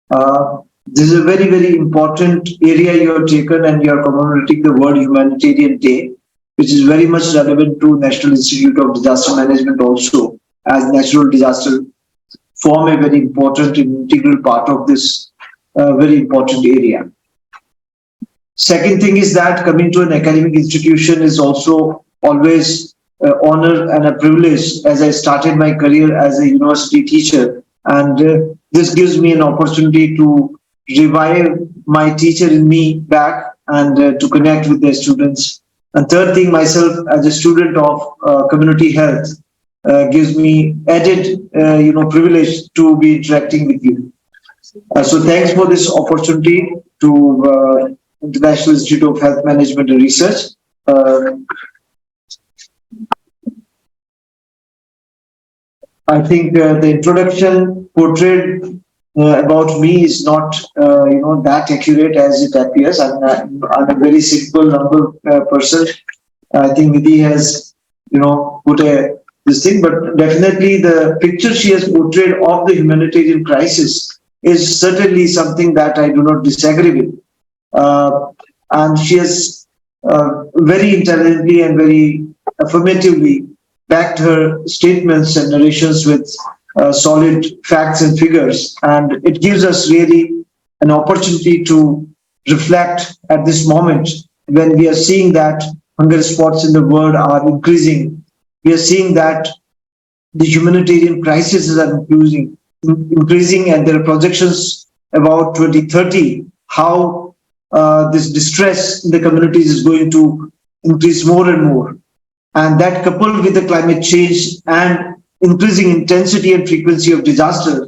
This is a very, very important area you have taken, and you are commemorating the World Humanitarian Day, which is very much relevant to National Institute of Disaster Management also, as natural disaster form a very important and integral part of this very important area. Second thing is that coming to an academic institution is also always honor and a privilege, as I started my career as a university teacher, and this gives me an opportunity to revive my teacher in me back and to connect with their students. And third thing, myself as a student of community health gives me added privilege to be interacting with you. So thanks for this opportunity to International Institute of Health Management and Research. I think the introduction portrayed about me is not that accurate as it appears. I'm a very simple, humble person. I think Nidhi has put this thing, but definitely the picture she has portrayed of the humanitarian crisis is certainly something that I do not disagree with. And she has very intelligently and very affirmatively backed her statements and narrations with solid facts and figures. And it gives us really an opportunity to reflect at this moment when we are seeing that hunger spots in the world are increasing. We are seeing that the humanitarian crises are increasing, and there are projections about 2030, how this distress in the communities is going to increase more and more. And that, coupled with the climate change and increasing intensity and frequency of disaster,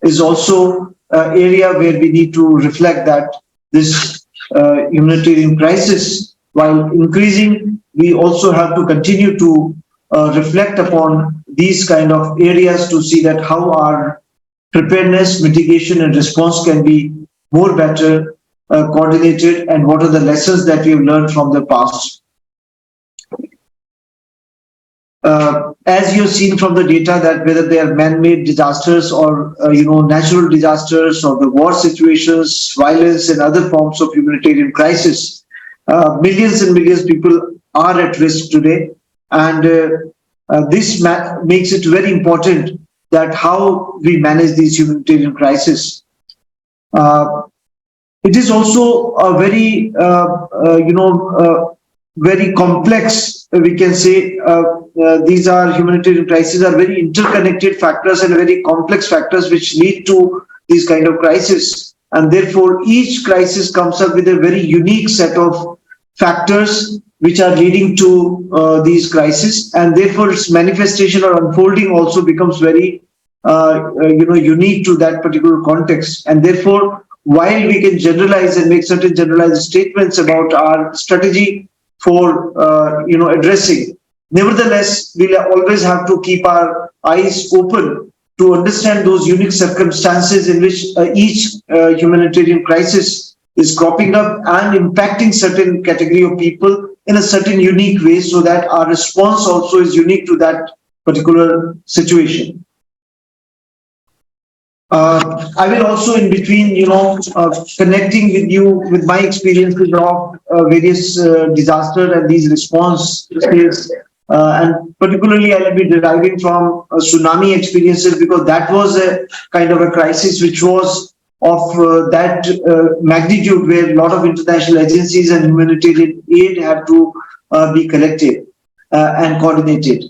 is also an area where we need to reflect that this humanitarian crisis, while increasing, we also have to continue to reflect upon these kind of areas to see that how our preparedness, mitigation, and response can be more better coordinated, and what are the lessons that we have learned from the past. As you've seen from the data, that whether they are man-made disasters or natural disasters or the war situations, violence, and other forms of humanitarian crisis, millions and millions of people are at risk today, and this makes it very important that how we manage these humanitarian crises. It is also a very very complex, we can say. These are humanitarian crises are very interconnected factors and very complex factors which lead to these kind of crises, and therefore each crisis comes up with a very unique set of factors which are leading to these crises, and therefore its manifestation or unfolding also becomes very unique to that particular context. And therefore, while we can generalize and make certain generalized statements about our strategy for addressing, nevertheless, we'll always have to keep our eyes open to understand those unique circumstances in which each humanitarian crisis is cropping up and impacting certain category of people in a certain unique way, so that our response also is unique to that particular situation. I will also, in between, connecting with you with my experiences of various disaster and these responses, and particularly I will be deriving from tsunami experiences, because that was a kind of a crisis which was of that magnitude, where a lot of international agencies and humanitarian aid had to be collected and coordinated.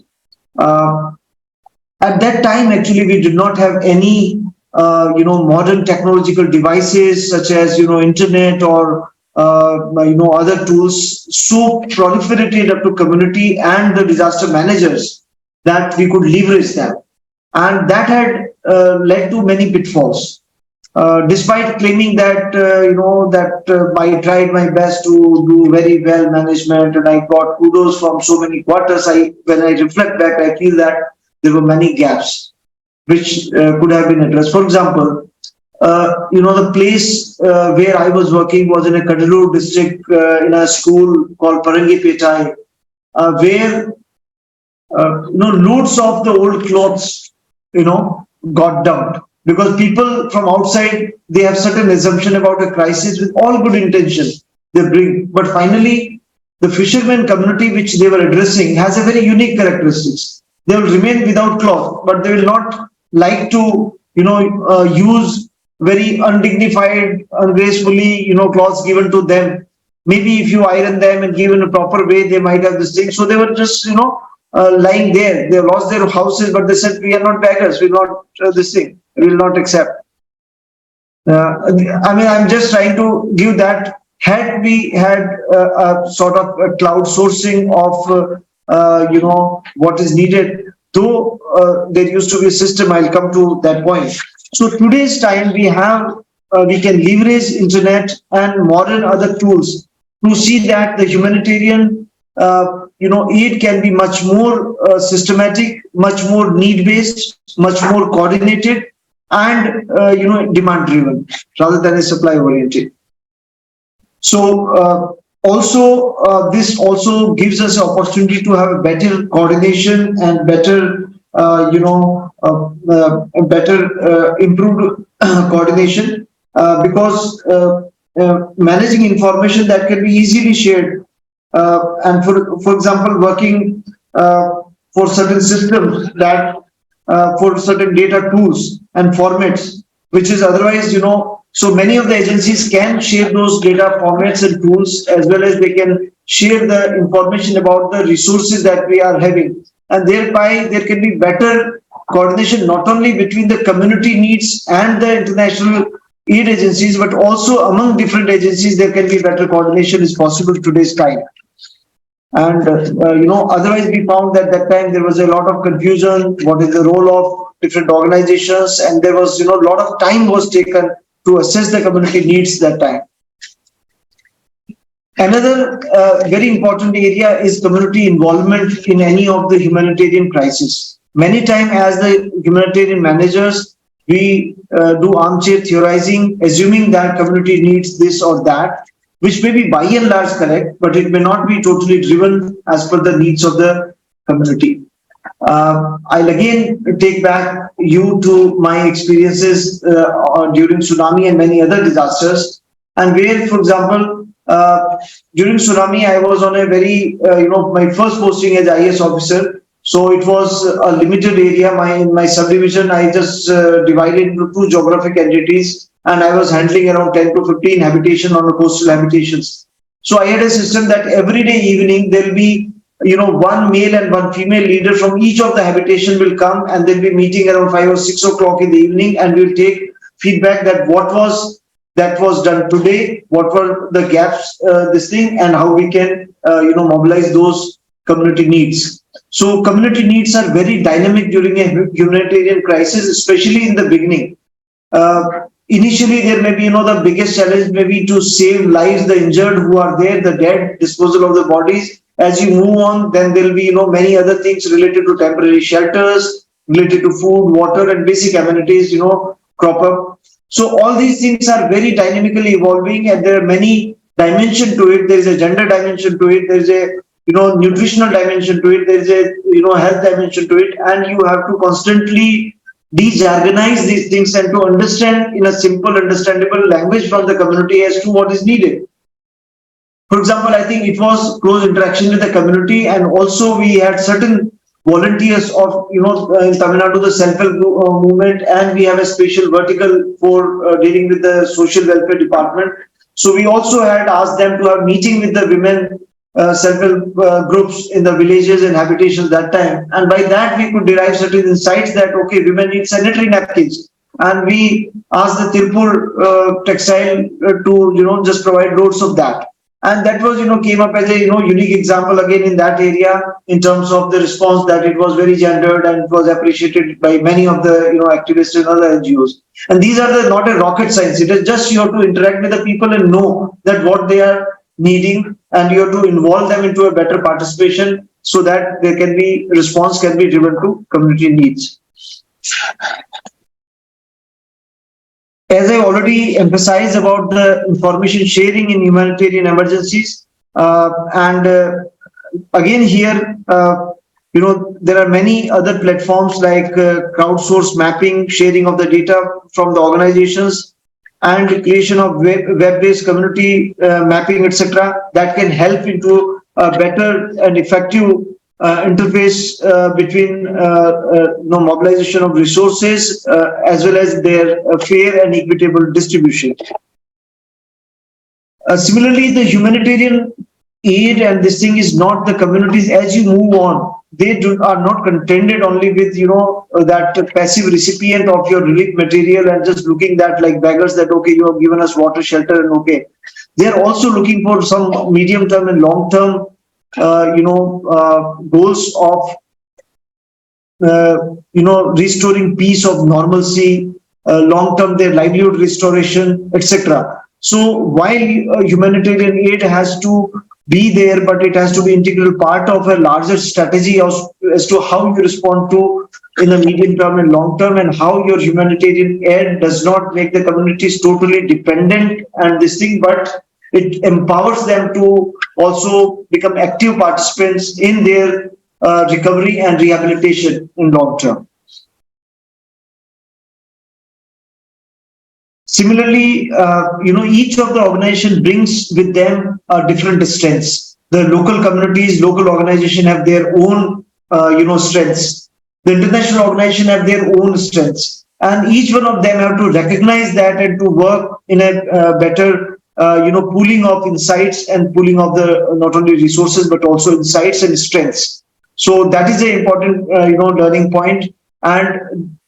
At that time, actually, we did not have any modern technological devices such as internet or other tools so proliferated up to community and the disaster managers that we could leverage them, and that had led to many pitfalls. Despite claiming that I tried my best to do very well management and I got kudos from so many quarters, when I reflect back, I feel that there were many gaps which could have been addressed. For example, the place where I was working was in a Kadalur district, in a school called Parangipetai, where loads of the old clothes got dumped. because people from outside, they have certain assumption about a crisis with all good intention they bring. But finally, the fishermen community which they were addressing has a very unique characteristics. They will remain without cloth, but they will not like to, use very undignified, ungracefully, cloths given to them. Maybe if you iron them and give in a proper way, they might have this thing. So they were just, lying there. They lost their houses, but they said, "We are not beggars. We are not this thing. We will not accept." I mean, I'm just trying to give that. Had we had a sort of a cloud sourcing of, what is needed, though there used to be a system, I'll come to that point. So today's time we can leverage internet and modern other tools to see that the humanitarian, aid can be much more systematic, much more need-based, much more coordinated, and demand-driven rather than a supply-oriented. So this also gives us an opportunity to have a better coordination and better, improved coordination, because managing information that can be easily shared, and for example, working for certain systems that for certain data tools and formats, which is otherwise, so many of the agencies can share those data formats and tools, as well as they can share the information about the resources that we are having. And thereby there can be better coordination, not only between the community needs and the international aid agencies, but also among different agencies, there can be better coordination is possible today's time. And, otherwise we found that time there was a lot of confusion. What is the role of different organizations? And there was, a lot of time was taken to assess the community needs that time. Another very important area is community involvement in any of the humanitarian crises. Many times as the humanitarian managers, we do armchair theorizing, assuming that community needs this or that, which may be by and large correct, but it may not be totally driven as per the needs of the community. I'll again take back you to my experiences during tsunami and many other disasters, and where, for example, during tsunami, I was on a very, my first posting as IS officer. So it was a limited area. In my subdivision, I just divided into 2 geographic entities, and I was handling around 10 to 15 habitation on the coastal habitations. So I had a system that every day evening there will be, 1 male and 1 female leader from each of the habitation will come, and they'll be meeting around 5 or 6 o'clock in the evening, and we'll take feedback that what was done today, what were the gaps, this thing, and how we can, mobilize those community needs. So community needs are very dynamic during a humanitarian crisis, especially in the beginning. Initially, there may be, the biggest challenge may be to save lives, the injured who are there, the dead, disposal of the bodies. As you move on, then there will be, many other things related to temporary shelters, related to food, water, and basic amenities, crop up. So all these things are very dynamically evolving, and there are many dimensions to it. There is a gender dimension to it. There is a, nutritional dimension to it. There is a, health dimension to it, and you have to constantly de-jargonize these things and to understand in a simple, understandable language from the community as to what is needed. For example, I think it was close interaction with the community, and also we had certain volunteers of, in Tamil Nadu, the self-help movement, and we have a special vertical for dealing with the social welfare department. So we also had asked them to have meeting with the women self-help groups in the villages and habitations that time, and by that we could derive certain insights that okay, women need sanitary napkins, and we asked the Tirupur textile to just provide loads of that, and that was came up as a unique example again in that area in terms of the response, that it was very gendered and it was appreciated by many of the activists and other NGOs. And these are not a rocket science. It is just you have to interact with the people and know that what they are needing, and you have to involve them into a better participation so that there can be response can be driven to community needs. As I already emphasized about the information sharing in humanitarian emergencies, and again here There are many other platforms like crowdsource mapping, sharing of the data from the organizations, and creation of web-based community mapping, etc., that can help into a better and effective interface between mobilization of resources as well as their fair and equitable distribution. Similarly, the humanitarian aid and this thing is not the communities. As you move on, are not contented only with that passive recipient of your relief material and just looking that like beggars that okay, you have given us water, shelter, and okay. They are also looking for some medium term and long term goals of restoring peace, of normalcy, long term their livelihood restoration, etc. So while humanitarian aid has to be there, but it has to be integral part of a larger strategy as to how you respond to in the medium term and long term, and how your humanitarian aid does not make the communities totally dependent and this thing, but it empowers them to also become active participants in their recovery and rehabilitation in long term. Similarly, each of the organization brings with them different strengths. The local communities, local organization have their own, strengths. The international organization have their own strengths, and each one of them have to recognize that and to work in a better, pooling of insights and pooling of the not only resources but also insights and strengths. So that is an important, learning point, and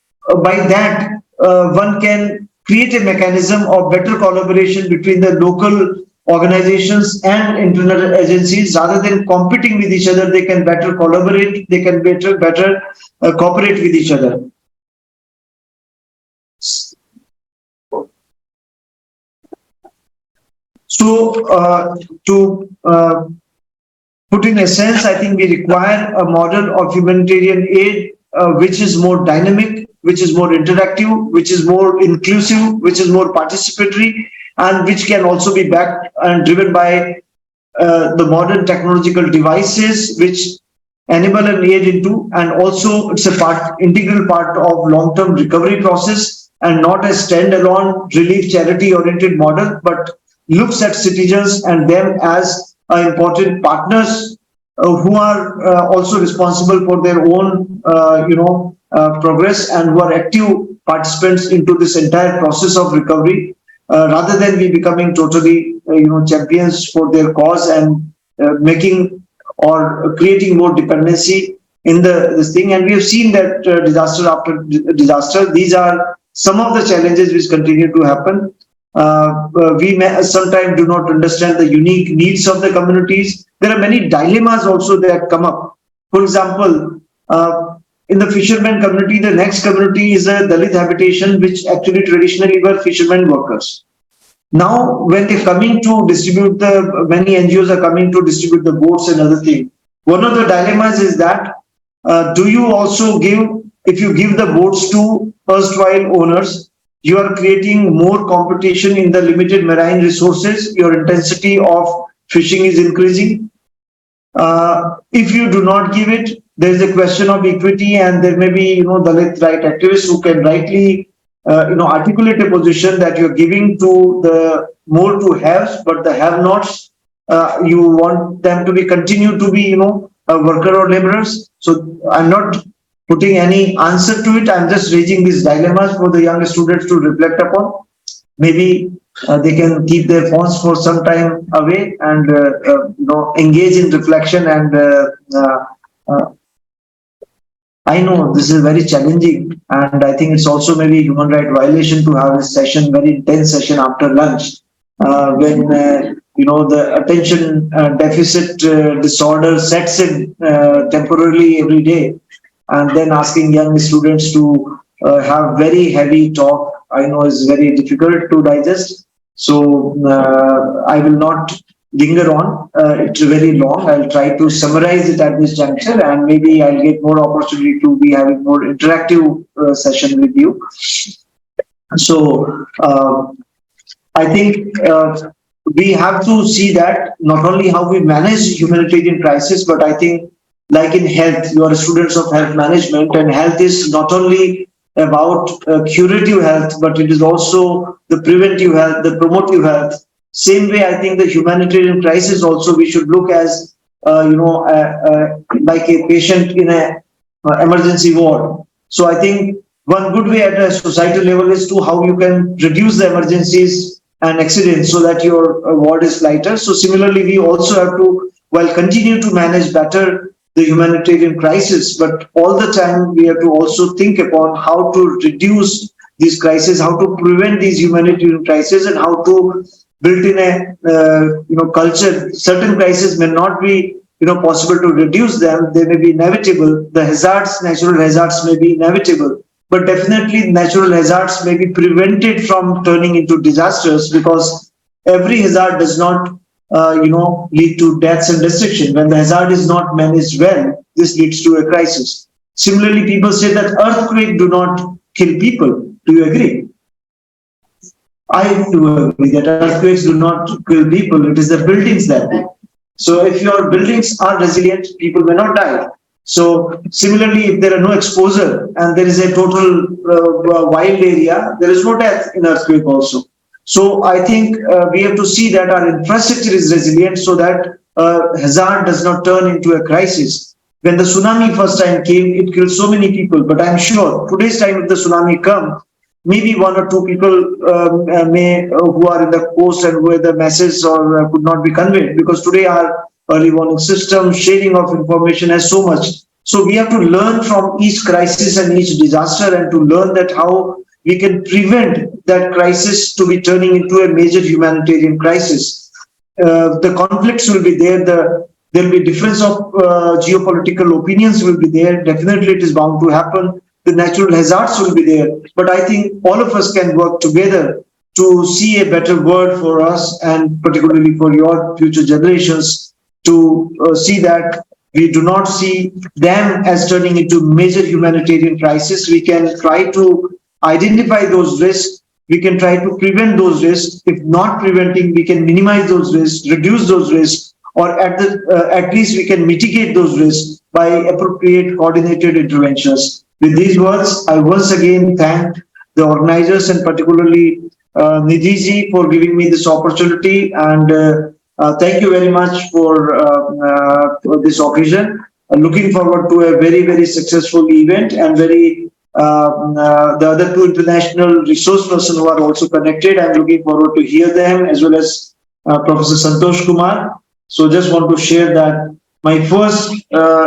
by that one can create a mechanism of better collaboration between the local organizations and internal agencies. Rather than competing with each other, they can better collaborate, they can better cooperate with each other. So to put in a sense, I think we require a model of humanitarian aid which is more dynamic, which is more interactive, which is more inclusive, which is more participatory, and which can also be backed and driven by the modern technological devices which enable an aid into, and also it's a integral part of long-term recovery process, and not a standalone relief charity oriented model, but looks at citizens and them as important partners who are also responsible for their own progress, and who are active participants into this entire process of recovery, rather than we becoming totally champions for their cause and making or creating more dependency in this thing. And we have seen that disaster after disaster, these are some of the challenges which continue to happen. We may sometimes do not understand the unique needs of the communities. There are many dilemmas also that come up. For example, in the fishermen community, the next community is a Dalit habitation, which actually traditionally were fishermen workers. Now, when they're coming to distribute many NGOs are coming to distribute the boats and other things. One of the dilemmas is that, do you also if you give the boats to erstwhile owners, you are creating more competition in the limited marine resources. Your intensity of fishing is increasing. If you do not give it, there is a question of equity, and there may be Dalit right activists who can rightly articulate a position that you're giving to the more to haves, but the have-nots you want them to continue to be worker or laborers. So I'm not putting any answer to it. I'm just raising these dilemmas for the young students to reflect upon. Maybe they can keep their phones for some time away and engage in reflection. And I know this is very challenging, and I think it's also maybe a human right violation to have a session, very intense session after lunch, when the attention deficit disorder sets in temporarily every day, and then asking young students to have very heavy talk, I know is very difficult to digest. So I will not linger on. It's very long. I'll try to summarize it at this juncture, and maybe I'll get more opportunity to be having more interactive session with you. So I think we have to see that not only how we manage humanitarian crisis, but I think like in health, you are students of health management, and health is not only about curative health, but it is also the preventive health, the promotive health. Same way, I think the humanitarian crisis also we should look as like a patient in a emergency ward. So I think one good way at a societal level is to how you can reduce the emergencies and accidents so that your ward is lighter. So similarly, we also have to, while continue to manage better the humanitarian crisis, but all the time we have to also think upon how to reduce these crises, how to prevent these humanitarian crises, and how to build in a culture. Certain crises may not be possible to reduce them; they may be inevitable. The hazards, natural hazards, may be inevitable, but definitely natural hazards may be prevented from turning into disasters, because every hazard does not lead to deaths and destruction. When the hazard is not managed well, this leads to a crisis. Similarly, people say that earthquakes do not kill people. Do you agree? I do agree that earthquakes do not kill people. It is the buildings that do. So if your buildings are resilient, people may not die. So similarly, if there are no exposure and there is a total wild area, there is no death in earthquake also. So I think we have to see that our infrastructure is resilient so that hazard does not turn into a crisis. When the tsunami first time came, it killed so many people. But I'm sure today's time, if the tsunami comes, maybe one or two people who are in the coast and where the message or could not be conveyed, because today our early warning system, sharing of information has so much. So we have to learn from each crisis and each disaster, and to learn that how we can prevent that crisis to be turning into a major humanitarian crisis. The conflicts will be there, there will be difference of geopolitical opinions will be there. Definitely it is bound to happen. The natural hazards will be there. But I think all of us can work together to see a better world for us, and particularly for your future generations, to see that we do not see them as turning into major humanitarian crisis. We can try to identify those risks. We can try to prevent those risks. If not preventing, we can minimize those risks, reduce those risks, or at least we can mitigate those risks by appropriate coordinated interventions. With these words, I once again thank the organizers, and particularly Nidhi ji, for giving me this opportunity, and thank you very much for this occasion. Looking forward to a very, very successful event, and the other two international resource persons who are also connected. I'm looking forward to hear them, as well as Professor Santosh Kumar. So just want to share that my first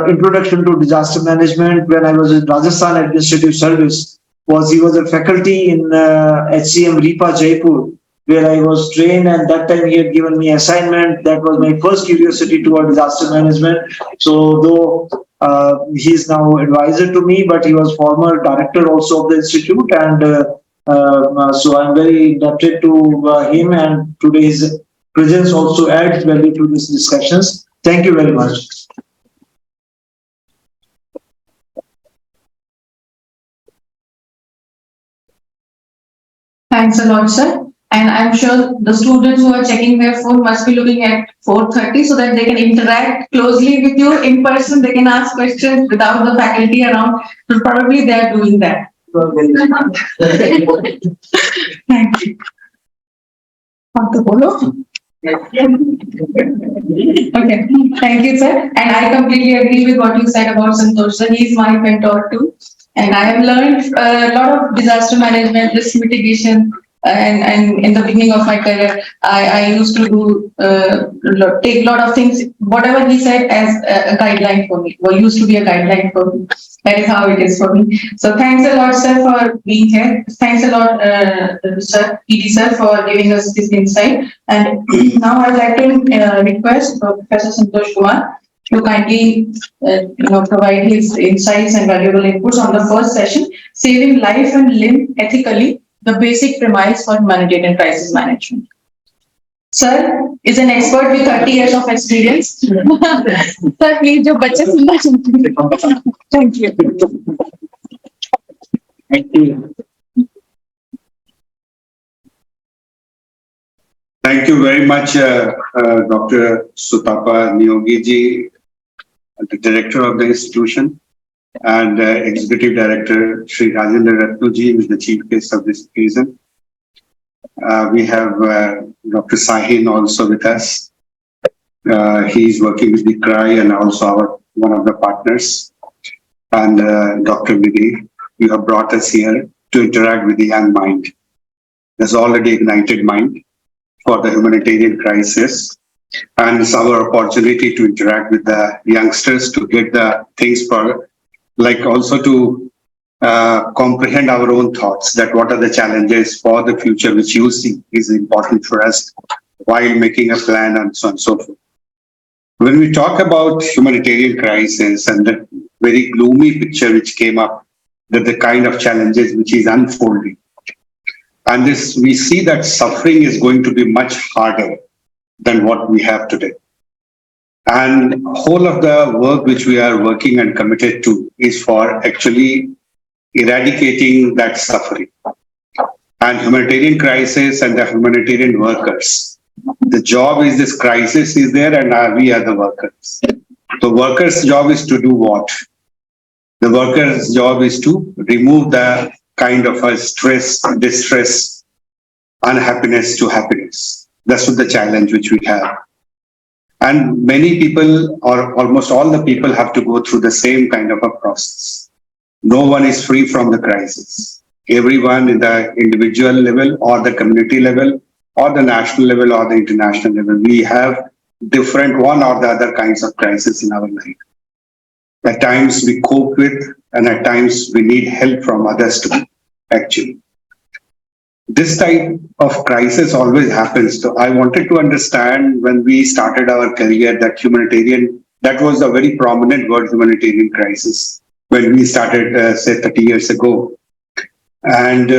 introduction to disaster management when I was in Rajasthan Administrative Service he was a faculty in HCM RIPA Jaipur, where I was trained, and that time he had given me assignment. That was my first curiosity toward disaster management. So though he is now advisor to me, but he was former director also of the institute, and so I'm very indebted to him, and today's presence also adds value to these discussions. Thank you very much. Thanks a lot, sir. And I'm sure the students who are checking their phone must be looking at 4:30 so that they can interact closely with you in person. They can ask questions without the faculty around. So probably they are doing that. Thank you. Okay, thank you, sir. And I completely agree with what you said about Santosh, sir. He is my mentor too. And I have learned a lot of disaster management, risk mitigation, and in the beginning of my career, I used to do take a lot of things, whatever he said, as a guideline for me, or used to be a guideline for me. That is how it is for me. So thanks a lot, sir, for being here. Thanks a lot, sir, ED sir, for giving us this insight. And now I'd like to request Professor Santosh Kumar to kindly provide his insights and valuable inputs on the first session, saving life and limb ethically, the basic premise for humanitarian crisis management. Sir is an expert with 30 years of experience. Sir, please, jo bachche sunna chahiye. Thank you. Thank you. Thank you very much, Dr. Sutapa Neogi ji, the director of the institution, and Executive Director Sri Rajendra Ratnuji, who is the chief guest of this occasion. We have Dr. Sahin also with us. He is working with the CRI and also one of the partners. And Dr. Modi, you have brought us here to interact with the young mind. There's already ignited mind for the humanitarian crisis. And it's our opportunity to interact with the youngsters to get the things for, like also to comprehend our own thoughts, that what are the challenges for the future which you see is important for us while making a plan and so on and so forth. When we talk about humanitarian crisis and the very gloomy picture which came up, that the kind of challenges which is unfolding, and this we see that suffering is going to be much harder than what we have today. And whole of the work which we are working and committed to is for actually eradicating that suffering. And humanitarian crisis and the humanitarian workers. The job is this crisis is there and we are the workers. The workers' job is to do what? The workers' job is to remove the kind of a stress, distress, unhappiness to happiness. That's what the challenge which we have. And many people, or almost all the people, have to go through the same kind of a process. No one is free from the crisis. Everyone in the individual level or the community level or the national level or the international level, we have different one or the other kinds of crisis in our life. At times we cope with, and at times we need help from others too, actually. This type of crisis always happens. So I wanted to understand when we started our career that humanitarian, that was a very prominent word, humanitarian crisis, when we started, say, 30 years ago. And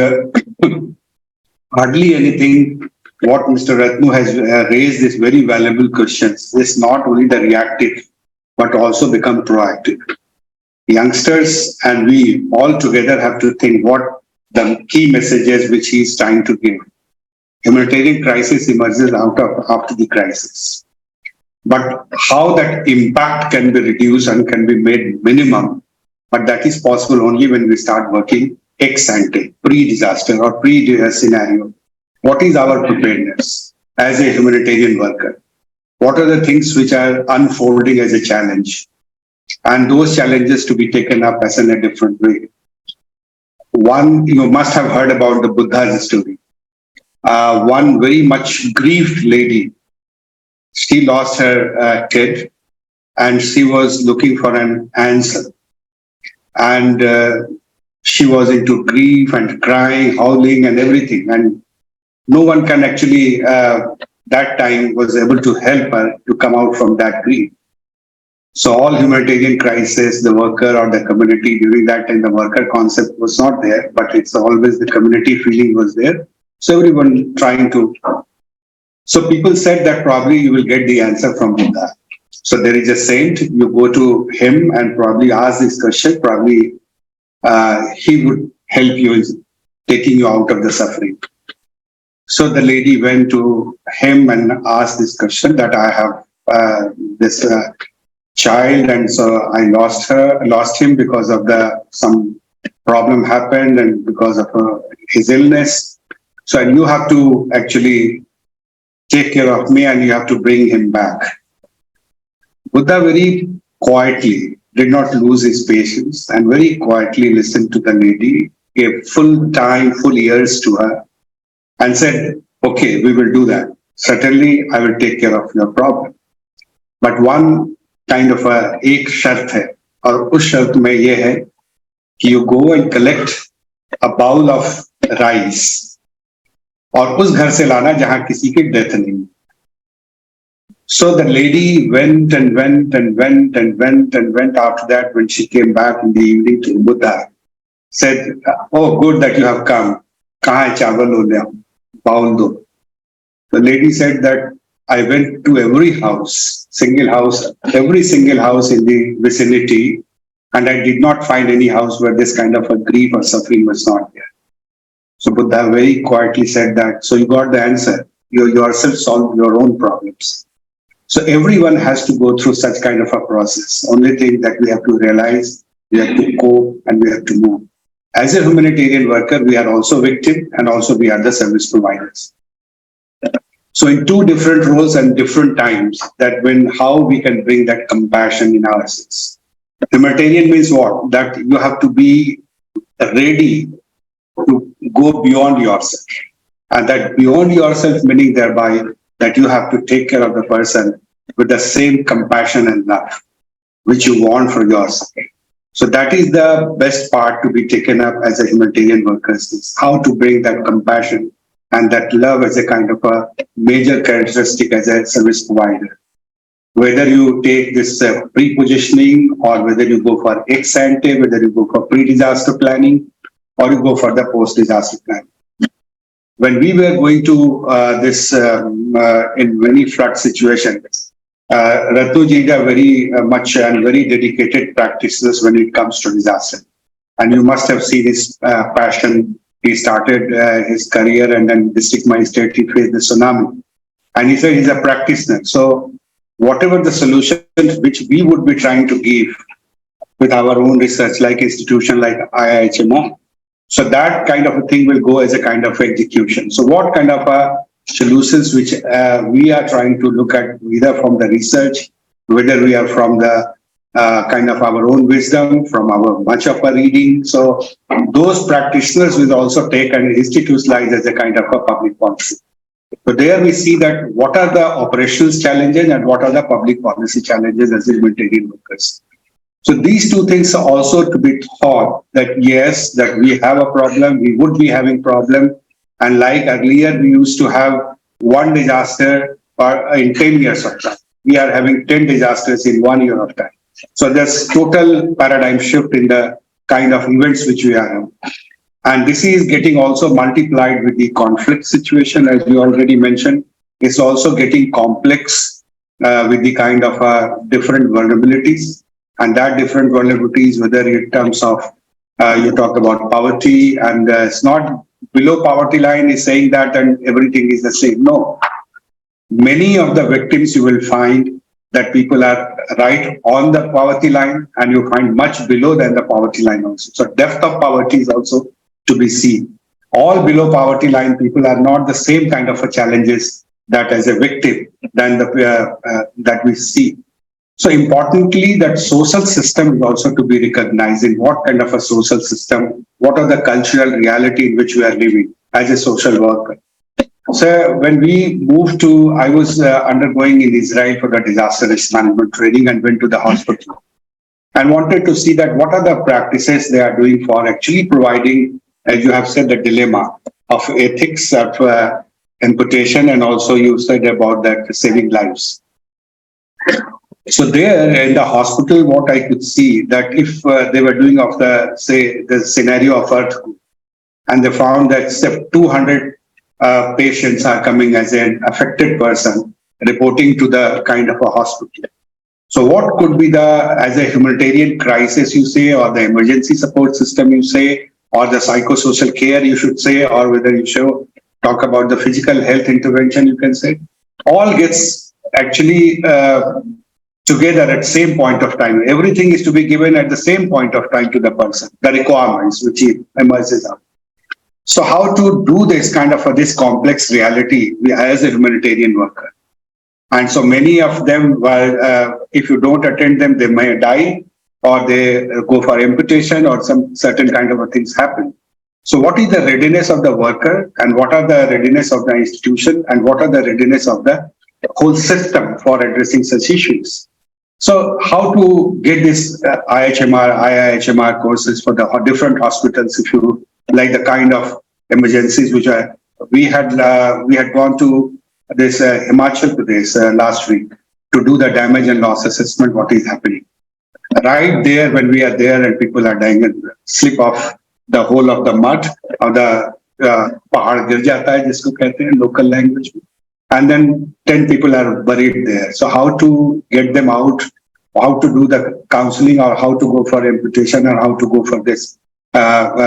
hardly anything, what Mr. Ratnu has raised is very valuable questions. This not only the reactive, but also become proactive. Youngsters and we all together have to think what the key messages which he is trying to give. Humanitarian crisis emerges after the crisis. But how that impact can be reduced and can be made minimum, but that is possible only when we start working ex ante, pre-disaster or pre-scenario. What is our preparedness as a humanitarian worker? What are the things which are unfolding as a challenge? And those challenges to be taken up as in a different way. One, you must have heard about the Buddha's story. One very much grieved lady, she lost her kid and she was looking for an answer. And she was into grief and crying, howling and everything. And no one can actually, that time was able to help her to come out from that grief. So all humanitarian crisis, the worker or the community during that time, the worker concept was not there, but it's always the community feeling was there. So everyone trying to. So people said that probably you will get the answer from Buddha. So there is a saint, you go to him and probably ask this question, probably he would help you in taking you out of the suffering. So the lady went to him and asked this question that I have this child, and so I lost him because of some problem happened and because of his illness. So and you have to actually take care of me and you have to bring him back. Buddha very quietly did not lose his patience and very quietly listened to the lady, gave full time, full ears to her and said, okay, we will do that. Certainly, I will take care of your problem. But one kind of एक शर्त है और उस शर्त में ये है कि you go and collect a bowl of rice और उस घर से लाना जहां किसी की डेथ नहीं. So the lady went and went and went and went and went. After that, when she came back in the evening to Buddha, said, oh, good that you have come. कहाँ है चावल हो गया? Bowl do. The lady said that I went to every house, every single house in the vicinity, and I did not find any house where this kind of a grief or suffering was not there. So Buddha very quietly said that, so you got the answer. You yourself solve your own problems. So everyone has to go through such kind of a process. Only thing that we have to realize, we have to cope and we have to move. As a humanitarian worker, we are also victim and also we are the service providers. So in two different roles and different times, that when how we can bring that compassion in ourselves. Humanitarian means what? That you have to be ready to go beyond yourself. And that beyond yourself meaning thereby that you have to take care of the person with the same compassion and love which you want for yourself. So that is the best part to be taken up as a humanitarian worker, is how to bring that compassion and that love as a kind of a major characteristic as a service provider. Whether you take this pre-positioning or whether you go for ex-ante, whether you go for pre-disaster planning or you go for the post-disaster planning. When we were going to in many flood situations, Ratnuji is a very much and very dedicated practitioners when it comes to disaster. And you must have seen his passion. He started his career and then district magistrate, he faced the tsunami. And he said he's a practitioner. So whatever the solutions which we would be trying to give with our own research, like institution like IIHM, so that kind of a thing will go as a kind of execution. So what kind of solutions which we are trying to look at, either from the research, whether we are from the kind of our own wisdom, from our much of a reading. So those practitioners will also take and institutionalize as a kind of a public policy. So there we see that what are the operational challenges and what are the public policy challenges as humanitarian workers. So these two things are also to be thought that yes, that we have a problem, we would be having problem. And like earlier, we used to have one disaster in 10 years of time. We are having 10 disasters in 1 year of time. So there's total paradigm shift in the kind of events which we are having. And this is getting also multiplied with the conflict situation, as you already mentioned. It's also getting complex with the kind of different vulnerabilities. And that different vulnerabilities, whether in terms of, you talk about poverty, and it's not below poverty line is saying that and everything is the same. No. Many of the victims you will find that people are right on the poverty line, and you find much below than the poverty line also. So depth of poverty is also to be seen. All below poverty line people are not the same kind of challenges that as a victim than the that we see. So importantly, that social system is also to be recognizing what kind of a social system, what are the cultural reality in which we are living as a social worker. So when we moved to, I was undergoing in Israel for the disaster risk management training and went to the hospital and wanted to see that what are the practices they are doing for actually providing, as you have said, the dilemma of ethics of amputation, and also you said about that saving lives. So there in the hospital, what I could see that if they were doing of the, say, the scenario of earthquake, and they found that 200 patients are coming as an affected person reporting to the kind of a hospital. So what could be the, as a humanitarian crisis you say, or the emergency support system you say, or the psychosocial care you should say, or whether you should talk about the physical health intervention you can say, all gets actually together at same point of time. Everything is to be given at the same point of time to the person, the requirements which he emerges out. So how to do this kind of this complex reality as a humanitarian worker? And so many of them, if you don't attend them, they may die, or they go for amputation, or some certain kind of things happen. So what is the readiness of the worker, and what are the readiness of the institution, and what are the readiness of the whole system for addressing such issues? So how to get this IIHMR courses for the different hospitals, if you like, the kind of emergencies which we had gone to this Himachal Pradesh last week to do the damage and loss assessment, what is happening. Right there, when we are there and people are dying and slip off the whole of the mud, or the pahad gir jata hai, jisko kehte hain local language, and then 10 people are buried there. So how to get them out, how to do the counseling, or how to go for amputation, or how to go for this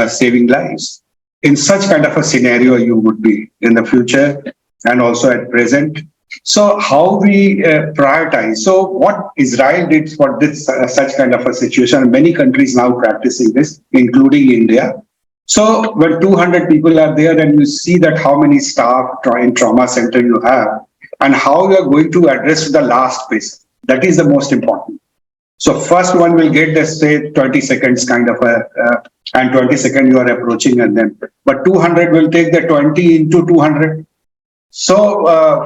saving lives. In such kind of a scenario you would be in the future and also at present. So how we prioritize? So what Israel did for this such kind of a situation, many countries now practicing this, including India. So when 200 people are there and you see that how many staff in trauma center you have and how you are going to address the last patient, that is the most important. So first one will get the say 20 seconds kind of and 20 seconds you are approaching and then, but 200 will take the 20 into 200. So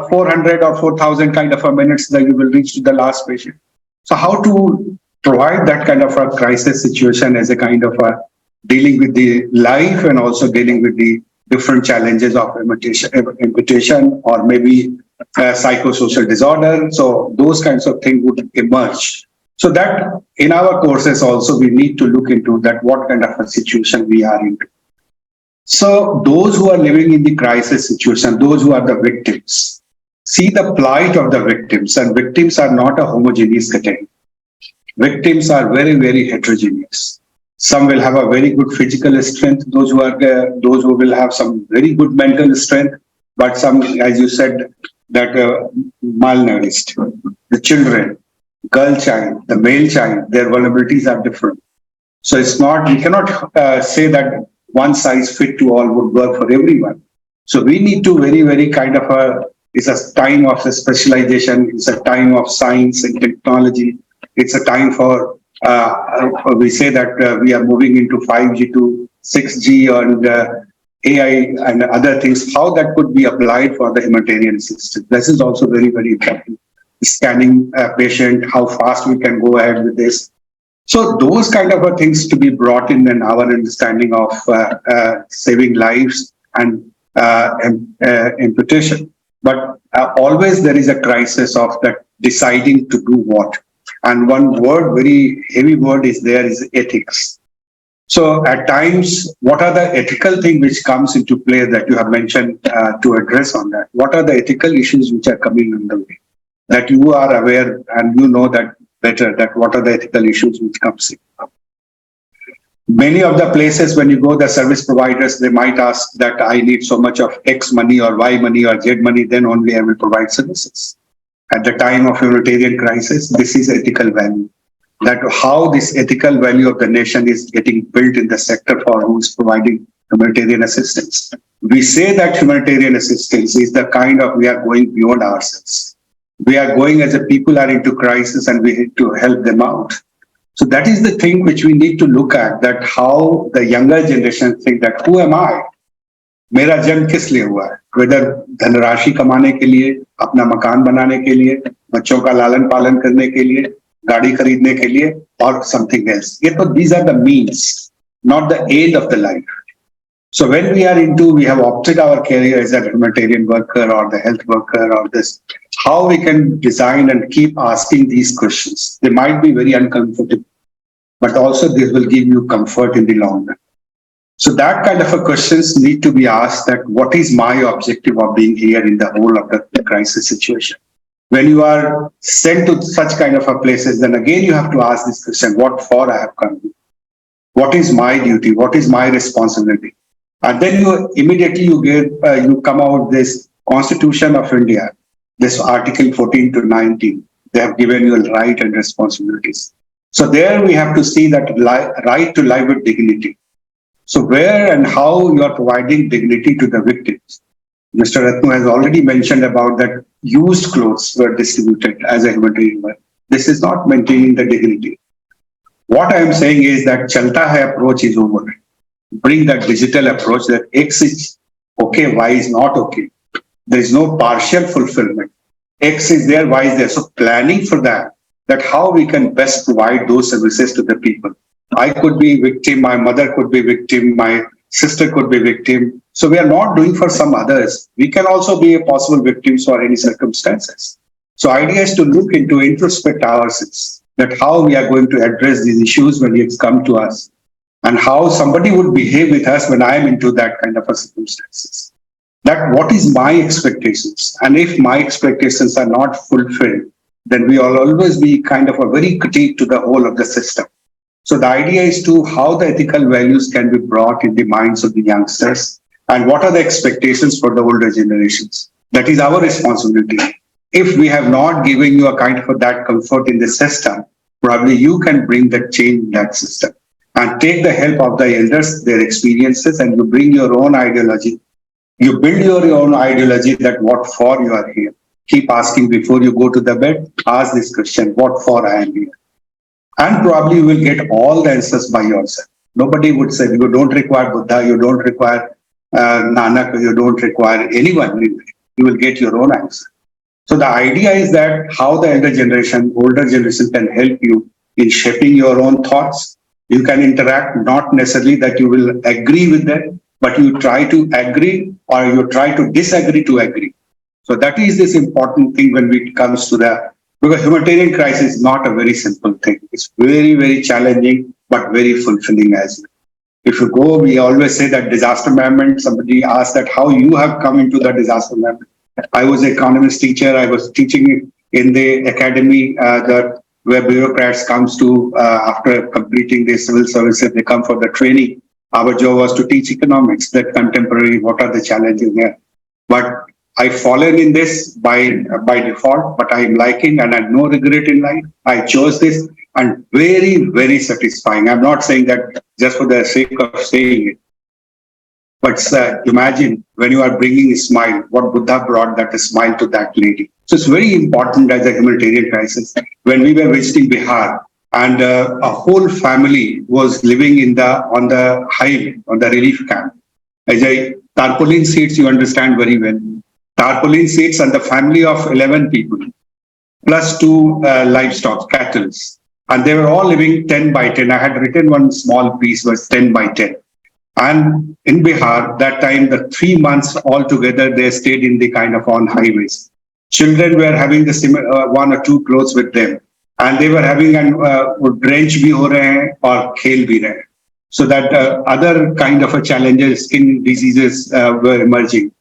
400 or 4,000 kind of a minutes that you will reach to the last patient. So how to provide that kind of a crisis situation as a kind of a dealing with the life and also dealing with the different challenges of amputation or maybe psychosocial disorder. So those kinds of things would emerge. So that in our courses also we need to look into that what kind of a situation we are into. So those who are living in the crisis situation, those who are the victims, see the plight of the victims, and victims are not a homogeneous category. Victims are very, very heterogeneous. Some will have a very good physical strength, those who will have some very good mental strength, but some, as you said, that malnourished, the children, girl child, the male child, their vulnerabilities are different. So it's not, we cannot say that one size fit to all would work for everyone. So we need to very, very kind of it's a time of specialization, it's a time of science and technology, it's a time for, we say that we are moving into 5G to 6G and AI and other things, how that could be applied for the humanitarian system. This is also very, very important. Scanning a patient, how fast we can go ahead with this. So those kind of things to be brought in our understanding of saving lives and amputation. But always there is a crisis of that deciding to do what. And one word, very heavy word is there is ethics. So at times, what are the ethical things which comes into play that you have mentioned to address on that? What are the ethical issues which are coming in the way? That you are aware and you know that better, that what are the ethical issues which comes in. Many of the places when you go, the service providers, they might ask that I need so much of X money or Y money or Z money, then only I will provide services. At the time of humanitarian crisis, this is ethical value. That how this ethical value of the nation is getting built in the sector for who is providing humanitarian assistance. We say that humanitarian assistance is the kind of, we are going beyond ourselves. We are going as a people are into crisis and we need to help them out. So that is the thing which we need to look at, that how the younger generation think that who am I? मेरा जन्म किस लिए हुआ है? Whether धनराशि कमाने के लिए, अपना मकान बनाने के लिए, बच्चों का लालन पालन करने के लिए, गाड़ी खरीदने के लिए, or something else. These are the means, not the end of the life. So when we are into, we have opted our career as a humanitarian worker or the health worker or this, how we can design and keep asking these questions. They might be very uncomfortable, but also this will give you comfort in the long run. So that kind of a questions need to be asked, that what is my objective of being here in the whole of the crisis situation? When you are sent to such kind of a places, then again you have to ask this question, what for I have come? What is my duty? What is my responsibility? And then you immediately you come out this Constitution of India, this Article 14 to 19. They have given you a right and responsibilities. So there we have to see that right to life with dignity. So where and how you are providing dignity to the victims. Mr. Ratnu has already mentioned about that used clothes were distributed as a humanitarian work. This is not maintaining the dignity. What I am saying is that Chalta Hai approach is over. Bring that digital approach that X is okay, Y is not okay. There is no partial fulfillment. X is there, Y is there. So planning for that how we can best provide those services to the people. I could be victim, my mother could be victim, my sister could be victim. So we are not doing for some others. We can also be a possible victims for any circumstances. So idea is to look into, introspect ourselves, that how we are going to address these issues when it's come to us, and how somebody would behave with us when I am into that kind of a circumstances. That what is my expectations? And if my expectations are not fulfilled, then we will always be kind of a very critique to the whole of the system. So the idea is to how the ethical values can be brought in the minds of the youngsters and what are the expectations for the older generations. That is our responsibility. if we have not given you a kind of that comfort in the system, probably you can bring that change in that system and take the help of the elders, their experiences, and you bring your own ideology. You build your own ideology that what for you are here. Keep asking before you go to the bed, ask this question, what for I am here? And probably you will get all the answers by yourself. Nobody would say, you don't require Buddha, you don't require Nanak, you don't require anyone. You will get your own answer. So the idea is that how the older generation can help you in shaping your own thoughts. You can interact, not necessarily that you will agree with them, but you try to agree or you try to disagree to agree. So that is this important thing when it comes to because humanitarian crisis is not a very simple thing. It's very, very challenging, but very fulfilling as well. If you go, we always say that disaster management, somebody asked that how you have come into the disaster management. I was an economist teacher. I was teaching in the academy where bureaucrats comes to, after completing their civil services, they come for the training. Our job was to teach economics, that contemporary, what are the challenges there. But I've fallen in this by default, but I'm liking and I have no regret in life. I chose this and very, very satisfying. I'm not saying that just for the sake of saying it. But imagine when you are bringing a smile, what Buddha brought that a smile to that lady. So it's very important as a humanitarian crisis. When we were visiting Bihar and a whole family was living on the highway, on the relief camp. As tarpaulin seats, you understand very well. Tarpaulin seats and the family of 11 people, plus 2 livestock, cattle. And they were all living 10 by 10. I had written one small piece was 10 by 10. And in Bihar, that time, the 3 months altogether, they stayed in the kind of on highways. Children were having the 1 or 2 clothes with them. And they were having an drench bhi ho rahe hain aur khel bhi rahe hain. So that other kind of a challenges, skin diseases were emerging.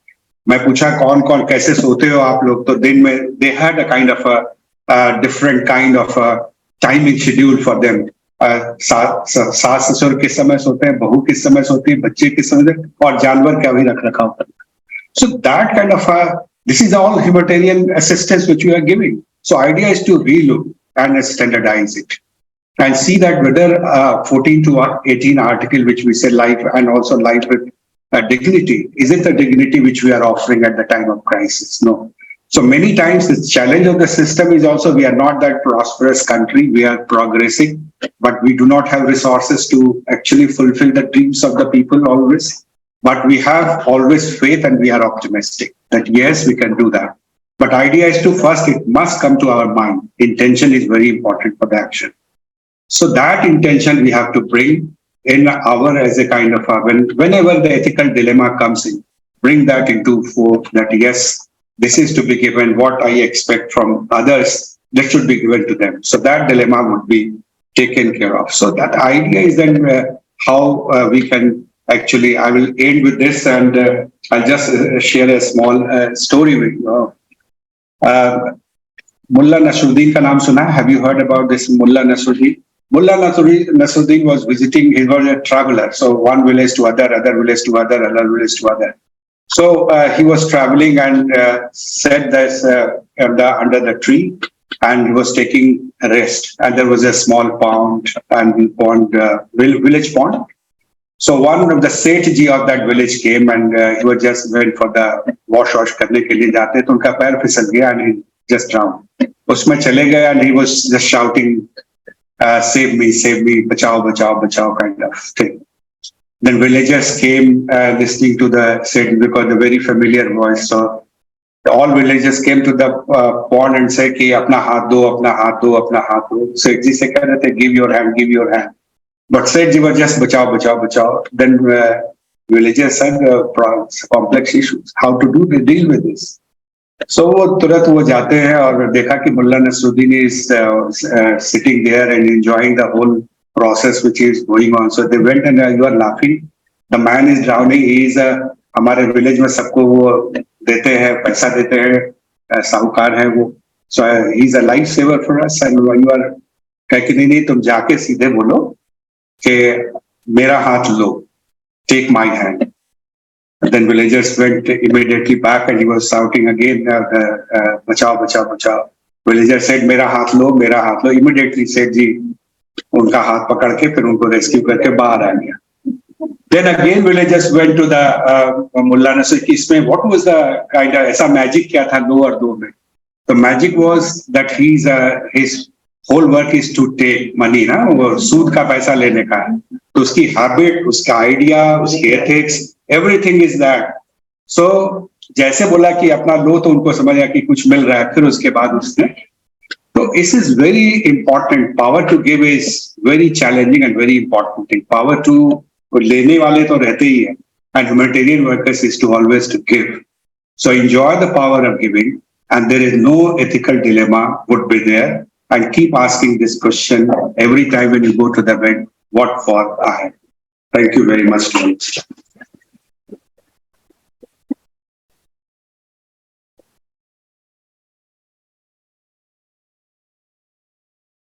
मैं पूछा कौन कौन कैसे सोते हो आप लोग तो दिन में they had a kind of a different kind of a timing schedule for them. सास ससुर किस समय सोते हैं, बहू किस समय सोती है, बच्चे किस समय और जानवर क्या भी रख रखा होता है. So that kind of this is all humanitarian assistance which we are giving. So idea is to relook and standardize it and see that whether 14 to 18 article which we say life and also life with dignity, is it the dignity which we are offering at the time of crisis? No. So many times the challenge of the system is also we are not that prosperous country. We are progressing, but we do not have resources to actually fulfill the dreams of the people always. But we have always faith and we are optimistic that yes, we can do that. But idea is to first, it must come to our mind. Intention is very important for the action. So that intention we have to bring in our as a kind of whenever the ethical dilemma comes in, bring that into fore that yes, this is to be given what I expect from others, that should be given to them. So that dilemma would be taken care of. So that idea is then how we can actually, I will end with this and I'll just share a small story with you. Mullah Nasruddin ka naam suna? Have you heard about this Mullah Nasruddin? Mullah Nasruddin was visiting, he was a traveler. So one village to other village to other village to other. So he was traveling and sat this under the tree and he was taking a rest. And there was a small pond and village pond. So one of the Sethji of that village came and he was just went for the wash karne ke liye jaate, to unka pair fisal gaya and he just drowned. Usme chale gaya and he was just shouting, save me, bachao, bachao, bachao kind of thing. Then villagers came listening to the Sethji because the very familiar voice. So all villagers came to the pond and said, ki apna haath do, apna haath do, apna haath do. Sethji se keh rahe the, give your hand, give your hand. But Sethji was just bachao, bachao, bachao. Then villagers said complex issues, how to deal with this. So तुरंत वो जाते हैं और देखा कि Mulla Nasruddin is sitting there and enjoying the whole process which is going on. So they went and you are laughing. The man is drowning. He is हमारे village में सबको वो देते हैं, पैसा देते हैं, साहूकार है वो. So he is a lifesaver for us. And you are कह कि नहीं तुम जाके सीधे बोलो कि मेरा हाथ लो, take my hand. Then villagers went immediately back and he was shouting again, bachao, bachao, bachao. Villager said, मेरा हाथ लो, मेरा हाथ लो. Immediately said जी, उनका हाथ पकड़ के फिर उनको rescue करके बाहर आ गया. Then again villagers went to the Mullah Nasir कि इसमें what was the kind of ऐसा magic क्या था दो और दो में? The magic was that his whole work is to take money, ना वो सूद का पैसा लेने का है. तो उसकी habit, उसका idea, उसकी ethics, everything is that. So जैसे बोला कि अपना लो तो उनको समझ आया कि कुछ मिल रहा है, फिर उसके बाद उसने तो this is very important. Power to give is very challenging and very important thing. Power to लेने वाले तो रहते ही हैं, and humanitarian workers is to always to give. So enjoy the power of giving, and there is no ethical dilemma would be there. And keep asking this question every time when you go to the event, what for I? Thank you very much.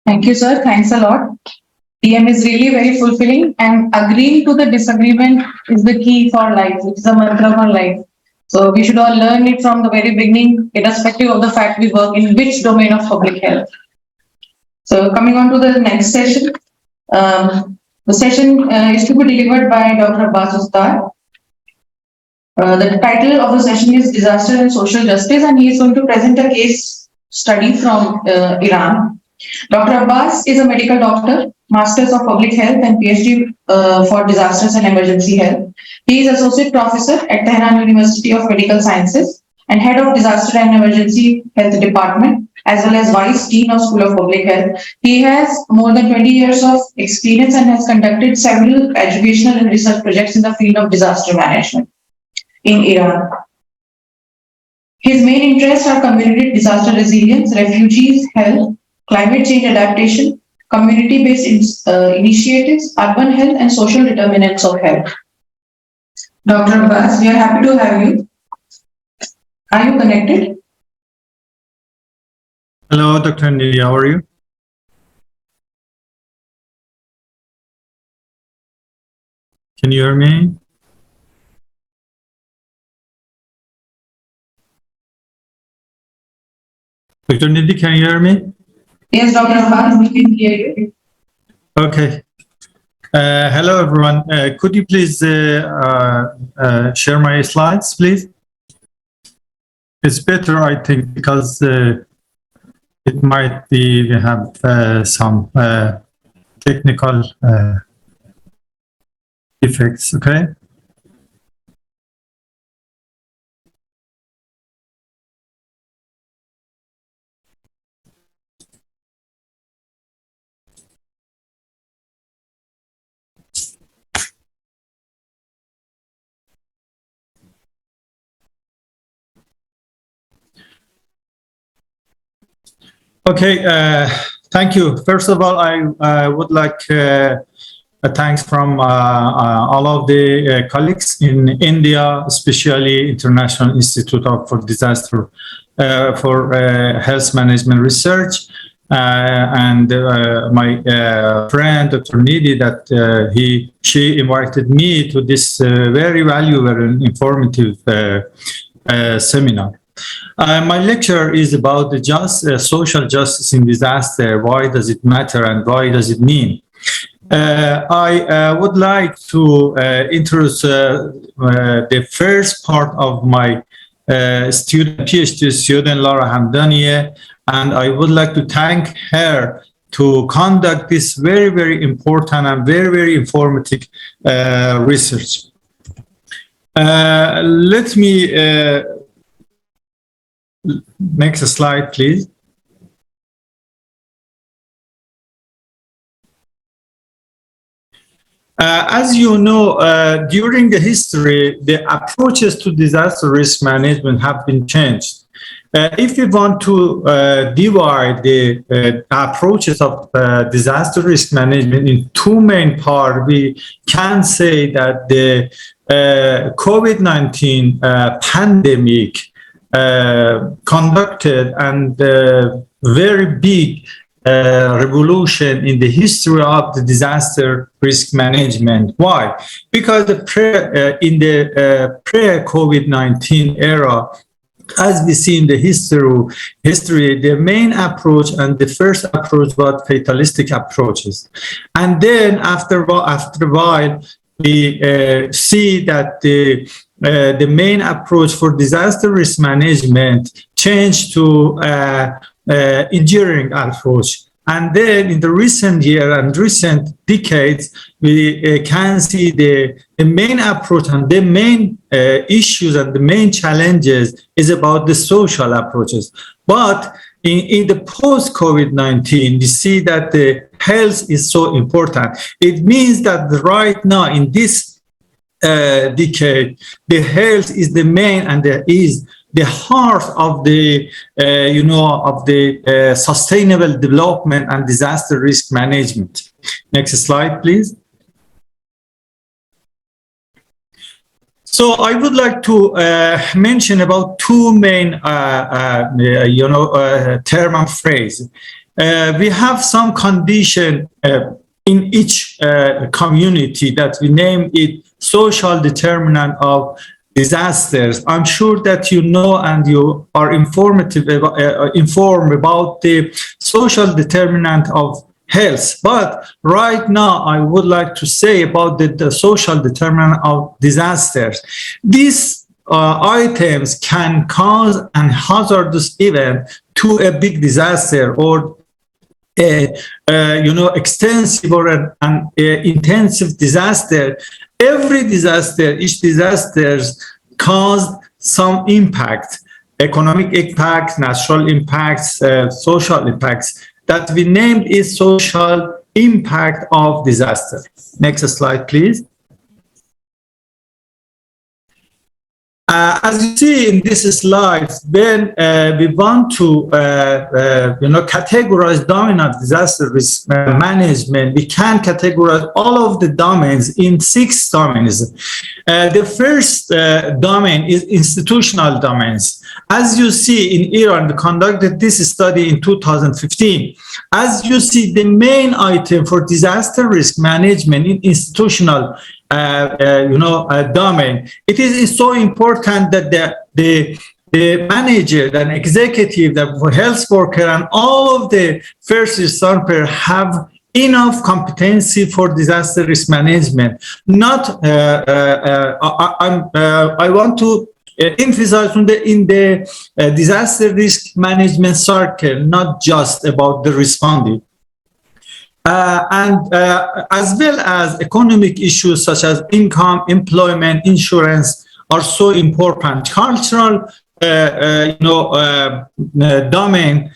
Thank you, sir. Thanks a lot. DM is really very fulfilling, and agreeing to the disagreement is the key for life. It's the mantra for life. So we should all learn it from the very beginning, irrespective of the fact we work in which domain of public health. So coming on to the next session, the session is to be delivered by Dr. Abbas Ustad. The title of the session is Disaster and Social Justice, and he is going to present a case study from Iran. Dr. Abbas is a medical doctor, Masters of Public Health and PhD for Disasters and Emergency Health. He is Associate Professor at Tehran University of Medical Sciences and Head of Disaster and Emergency Health Department, as well as Vice Dean of School of Public Health. He has more than 20 years of experience and has conducted several educational and research projects in the field of disaster management in Iran. His main interests are community disaster resilience, refugees, health, climate change adaptation, community-based initiatives, urban health, and social determinants of health. Dr. Abbas, we are happy to have you. Are you connected? Hello, Dr. Nidhi, how are you? Can you hear me? Dr. Nidhi, can you hear me? Yes, Dr. Abbas, we can hear you. Okay. Hello, everyone. Could you please share my slides, please? It's better, I think, because it might be we have some technical effects. Okay. Okay, thank you. First of all, I would like thanks from all of the colleagues in India, especially International Institute for Disaster for Health Management Research, and my friend Dr. Nidhi, that she invited me to this very valuable and informative seminar. My lecture is about the social justice in disaster. Why does it matter and why does it mean? I would like to introduce the first part of my PhD student, Laura Hamdanieh, and I would like to thank her to conduct this very, very important and very, very informative research. Let me next slide, please. As you know, during the history, the approaches to disaster risk management have been changed. If we want to divide the approaches of disaster risk management in two main parts, we can say that the COVID-19 pandemic conducted and very big revolution in the history of the disaster risk management. Why? Because in the pre-COVID-19 era, as we see in the history, the main approach and the first approach was fatalistic approaches. And then after a while, we see that the main approach for disaster risk management changed to enduring approach. And then in the recent year and recent decades, we can see the main approach and the main issues and the main challenges is about the social approaches. But in the post-COVID-19, we see that the health is so important. It means that right now in this decade, the health is the main and is the heart of the, sustainable development and disaster risk management. Next slide, please. So I would like to mention about two main, term and phrase. We have some condition in each community that we name it social determinant of disasters. I'm sure that you know and you are informed about the social determinant of health. But right now, I would like to say about the social determinant of disasters. These items can cause an hazardous event to a big disaster or extensive or an intensive disaster. Every disaster, each disaster caused some impact, economic impact, natural impacts, social impacts that we named is social impact of disaster. Next slide, please. As you see in this slide, when we want to categorize domain of disaster risk management, we can categorize all of the domains in 6 domains. The first domain is institutional domains. As you see in Iran, we conducted this study in 2015. As you see, the main item for disaster risk management in institutional domain, it is so important that the manager, the executive, the health worker, and all of the first responders have enough competency for disaster risk management. Not, I want to emphasize in the disaster risk management circle, not just about the responding. As well as economic issues such as income, employment, insurance are so important. Cultural, domain,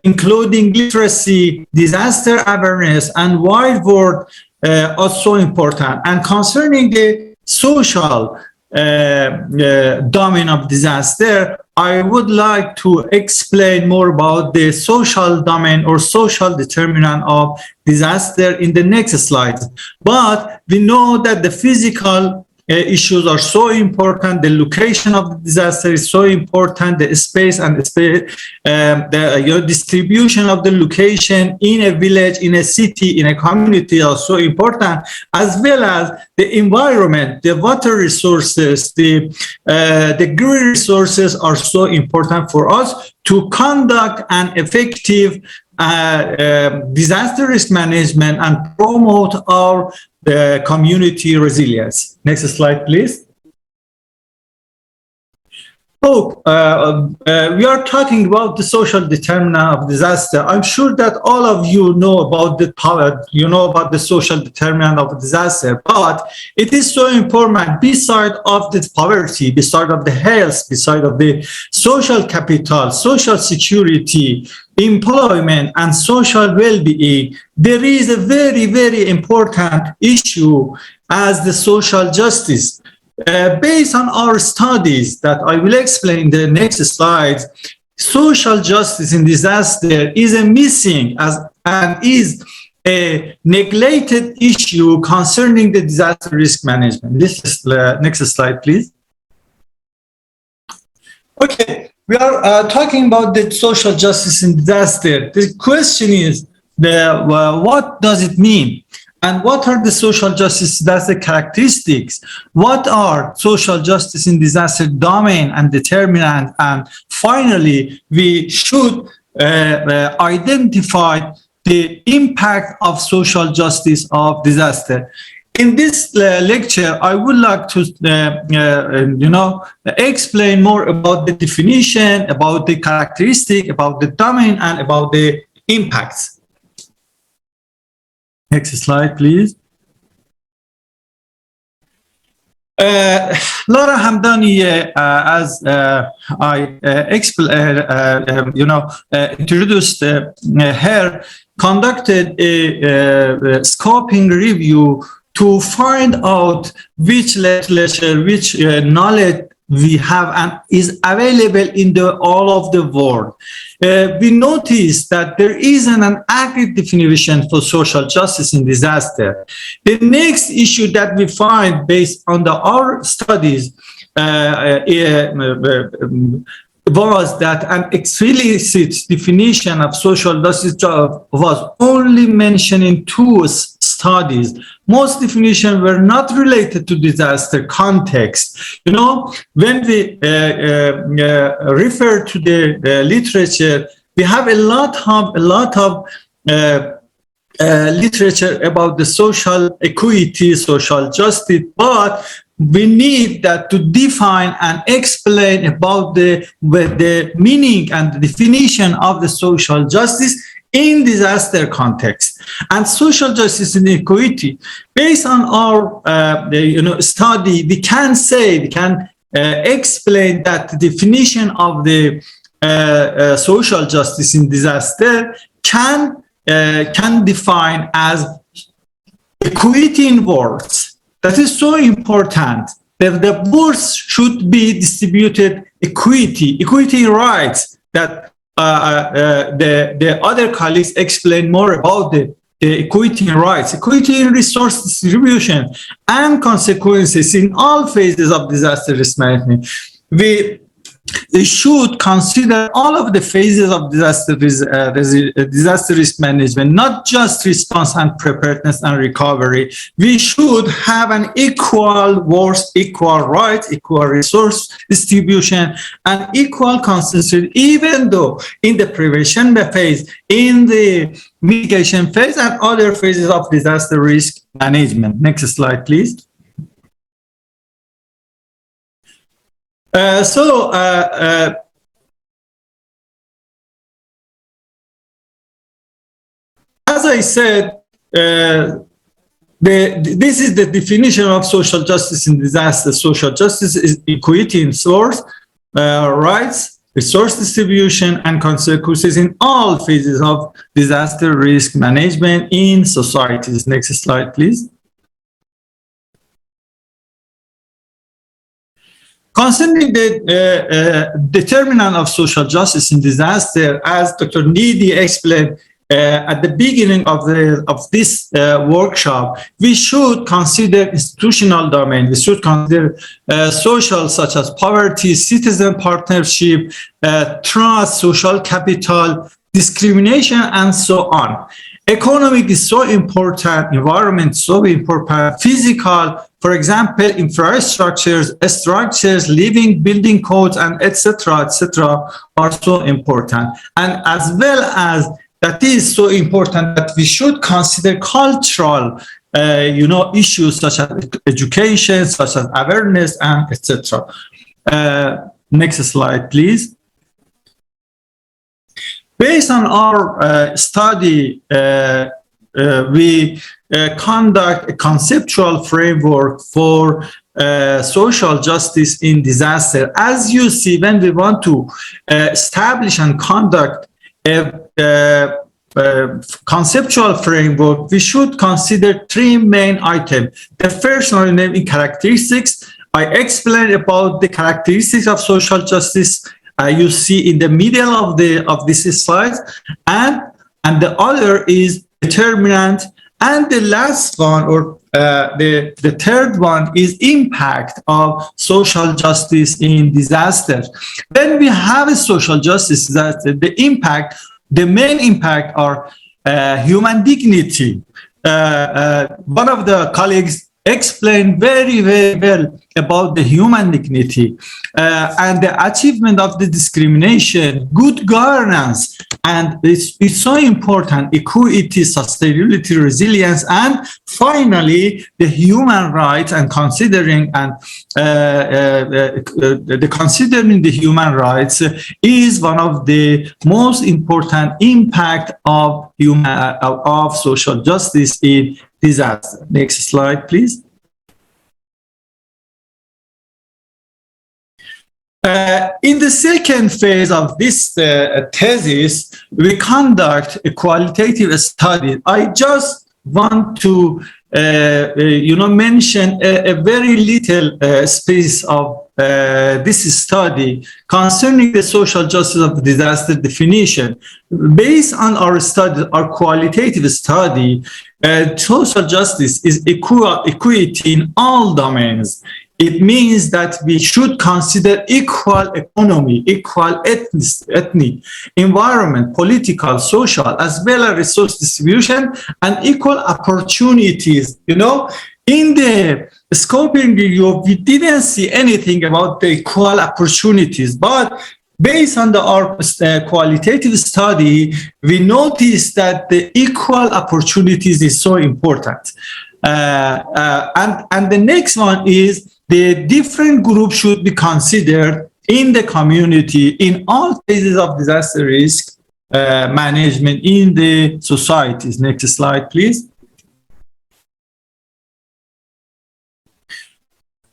including literacy, disaster awareness, and wide world are so important. And concerning the social domain of disaster, I would like to explain more about the social domain or social determinant of disaster in the next slide. But we know that the physical issues are so important. The location of the disaster is so important. The space and the distribution of the location in a village, in a city, in a community are so important, as well as the environment, the water resources, the green resources are so important for us to conduct an effective disaster risk management and promote our community resilience. Next slide, please. Oh, we are talking about the social determinant of disaster. I'm sure that all of you know about the social determinant of disaster, but it is so important beside of the poverty, beside of the health, beside of the social capital, social security, employment, and social well-being. There is a very, very important issue as the social justice. Based on our studies that I will explain in the next slides, social justice in disaster is a missing and is a neglected issue concerning the disaster risk management. This is next slide, please. Okay, we are talking about the social justice in disaster. The question is, what does it mean? And what are the social justice disaster characteristics? What are social justice in disaster domain and determinant? And finally, we should identify the impact of social justice of disaster. In this lecture, I would like to, explain more about the definition, about the characteristic, about the domain, and about the impacts. Next slide, please. Laura Hamdani, as I introduced her, conducted a scoping review to find out which literature, which knowledge we have and is available in all of the world. We noticed that there isn't an accurate definition for social justice in disaster. The next issue that we find based on our studies was that an explicit definition of social justice was only mentioned in 2 studies. Most definitions were not related to disaster context. When we refer to the literature, we have a lot of literature about the social equity, social justice, but we need that to define and explain about the meaning and the definition of the social justice in disaster context. And social justice and equity, based on our study, we can explain that the definition of the social justice in disaster can define as equity in words. That is so important, that the words should be distributed equity rights, that the other colleagues explain more about the equity in rights, equity in resource distribution, and consequences in all phases of disaster risk management. We should consider all of the phases of disaster risk management, not just response and preparedness and recovery. We should have an equal worth, equal rights, equal resource distribution, and equal consistency, even though in the prevention phase, in the mitigation phase, and other phases of disaster risk management. Next slide, please. As I said, this is the definition of social justice in disaster. Social justice is equity in source, rights, resource distribution, and consequences in all phases of disaster risk management in societies. Next slide, please. Concerning the determinant of social justice in disaster, as Dr. Nidi explained at the beginning of this workshop, we should consider institutional domain. We should consider social, such as poverty, citizen partnership, trust, social capital, discrimination, and so on. Economic is so important, environment so important, physical, for example, infrastructures, structures, living, building codes, and etc., are so important. And as well as that is so important that we should consider cultural, issues such as education, such as awareness, and etc. Next slide, please. Based on our study, we conduct a conceptual framework for social justice in disaster. As you see, when we want to establish and conduct a conceptual framework, we should consider 3 main items. The first one is characteristics. I explained about the characteristics of social justice. You see in the middle of this slide, and the other is determinant, and the last one, or the third one is impact of social justice in disaster. When we have a social justice disaster, the main impact are human dignity. One of the colleagues explained very, very well about the human dignity and the achievement of the discrimination, good governance, and it's so important, equity, sustainability, resilience, and finally, the human rights and considering the human rights is one of the most important impact of social justice in disaster. Next slide, please. In the second phase of this thesis, we conduct a qualitative study. I just want to, mention a very little space of this study concerning the social justice of disaster definition. Based on our study, our qualitative study, social justice is equity in all domains. It means that we should consider equal economy, equal ethnic, environment, political, social, as well as resource distribution and equal opportunities. In the scoping review, we didn't see anything about the equal opportunities, but based on our qualitative study, we noticed that the equal opportunities is so important. And the next one is the different groups should be considered in the community in all phases of disaster risk management in the societies. Next slide, please.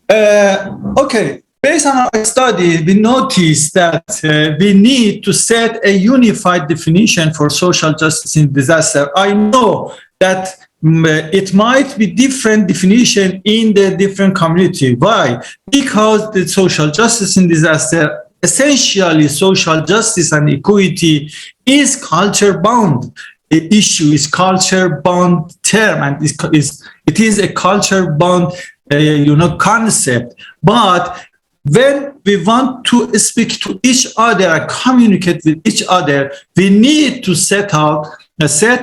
Okay, based on our study, we noticed that we need to set a unified definition for social justice in disaster. I know that it might be different definition in the different community. Why? Because the social justice in disaster, essentially social justice and equity is culture bound. The issue is culture bound term, and it is a culture bound concept. But when we want to speak to each other and communicate with each other, we need to set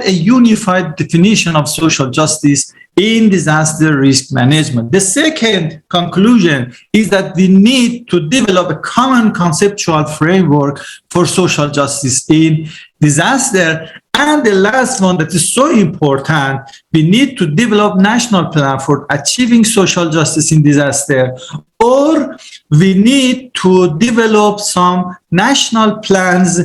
a unified definition of social justice in disaster risk management. The second conclusion is that we need to develop a common conceptual framework for social justice in disaster. And the last one that is so important, we need to develop national plan for achieving social justice in disaster, or we need to develop some national plans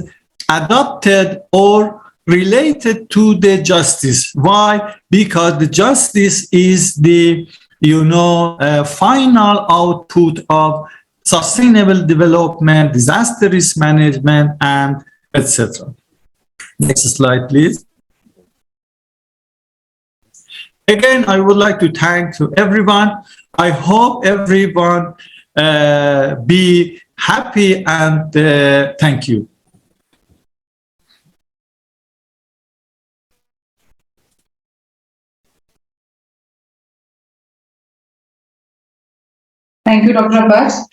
adopted or related to the justice. Why? Because the justice is the final output of sustainable development, disaster risk management, and etc. Next slide, please. Again, I would like to thank to everyone. I hope everyone be happy, and thank you. Thank you, Dr. Abbas,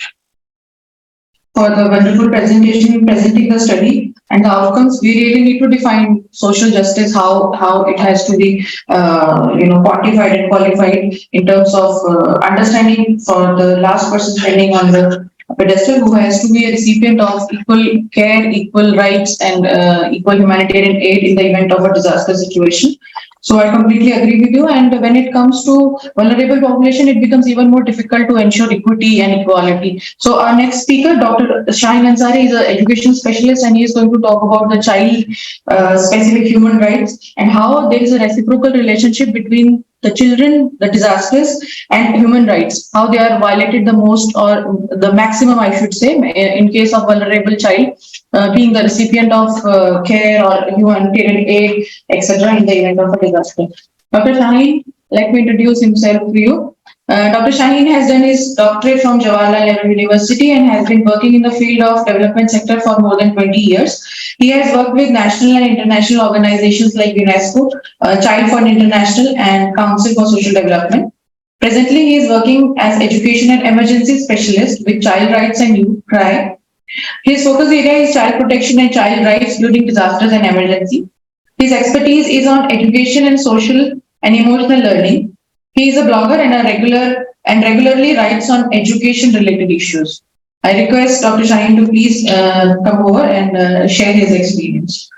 for the wonderful presentation, presenting the study and the outcomes. We really need to define social justice, how it has to be, quantified and qualified in terms of understanding for the last person standing on the pedestal, who has to be a recipient of equal care, equal rights, and equal humanitarian aid in the event of a disaster situation. So I completely agree with you. And when it comes to vulnerable population, it becomes even more difficult to ensure equity and equality. So our next speaker, Dr. Shaheen Ansari, is an education specialist, and he is going to talk about the child-specific human rights and how there is a reciprocal relationship between the children, the disasters, and human rights, how they are violated the most, or the maximum, I should say, in case of vulnerable child being the recipient of care or humanitarian aid, etc., in the event of a disaster. Dr. Shaheen, let me introduce himself to you. Dr. Shaheen has done his doctorate from Jawaharlal Nehru University and has been working in the field of development sector for more than 20 years. He has worked with national and international organizations like UNESCO, Child Fund International, and Council for Social Development. Presently, he is working as education and emergency specialist with child rights and youth CRI. His focus area is child protection and child rights during disasters and emergency. His expertise is on education and social and emotional learning. He is a blogger and regularly writes on education related issues. I request Dr. Shaheen to please come over and share his experience.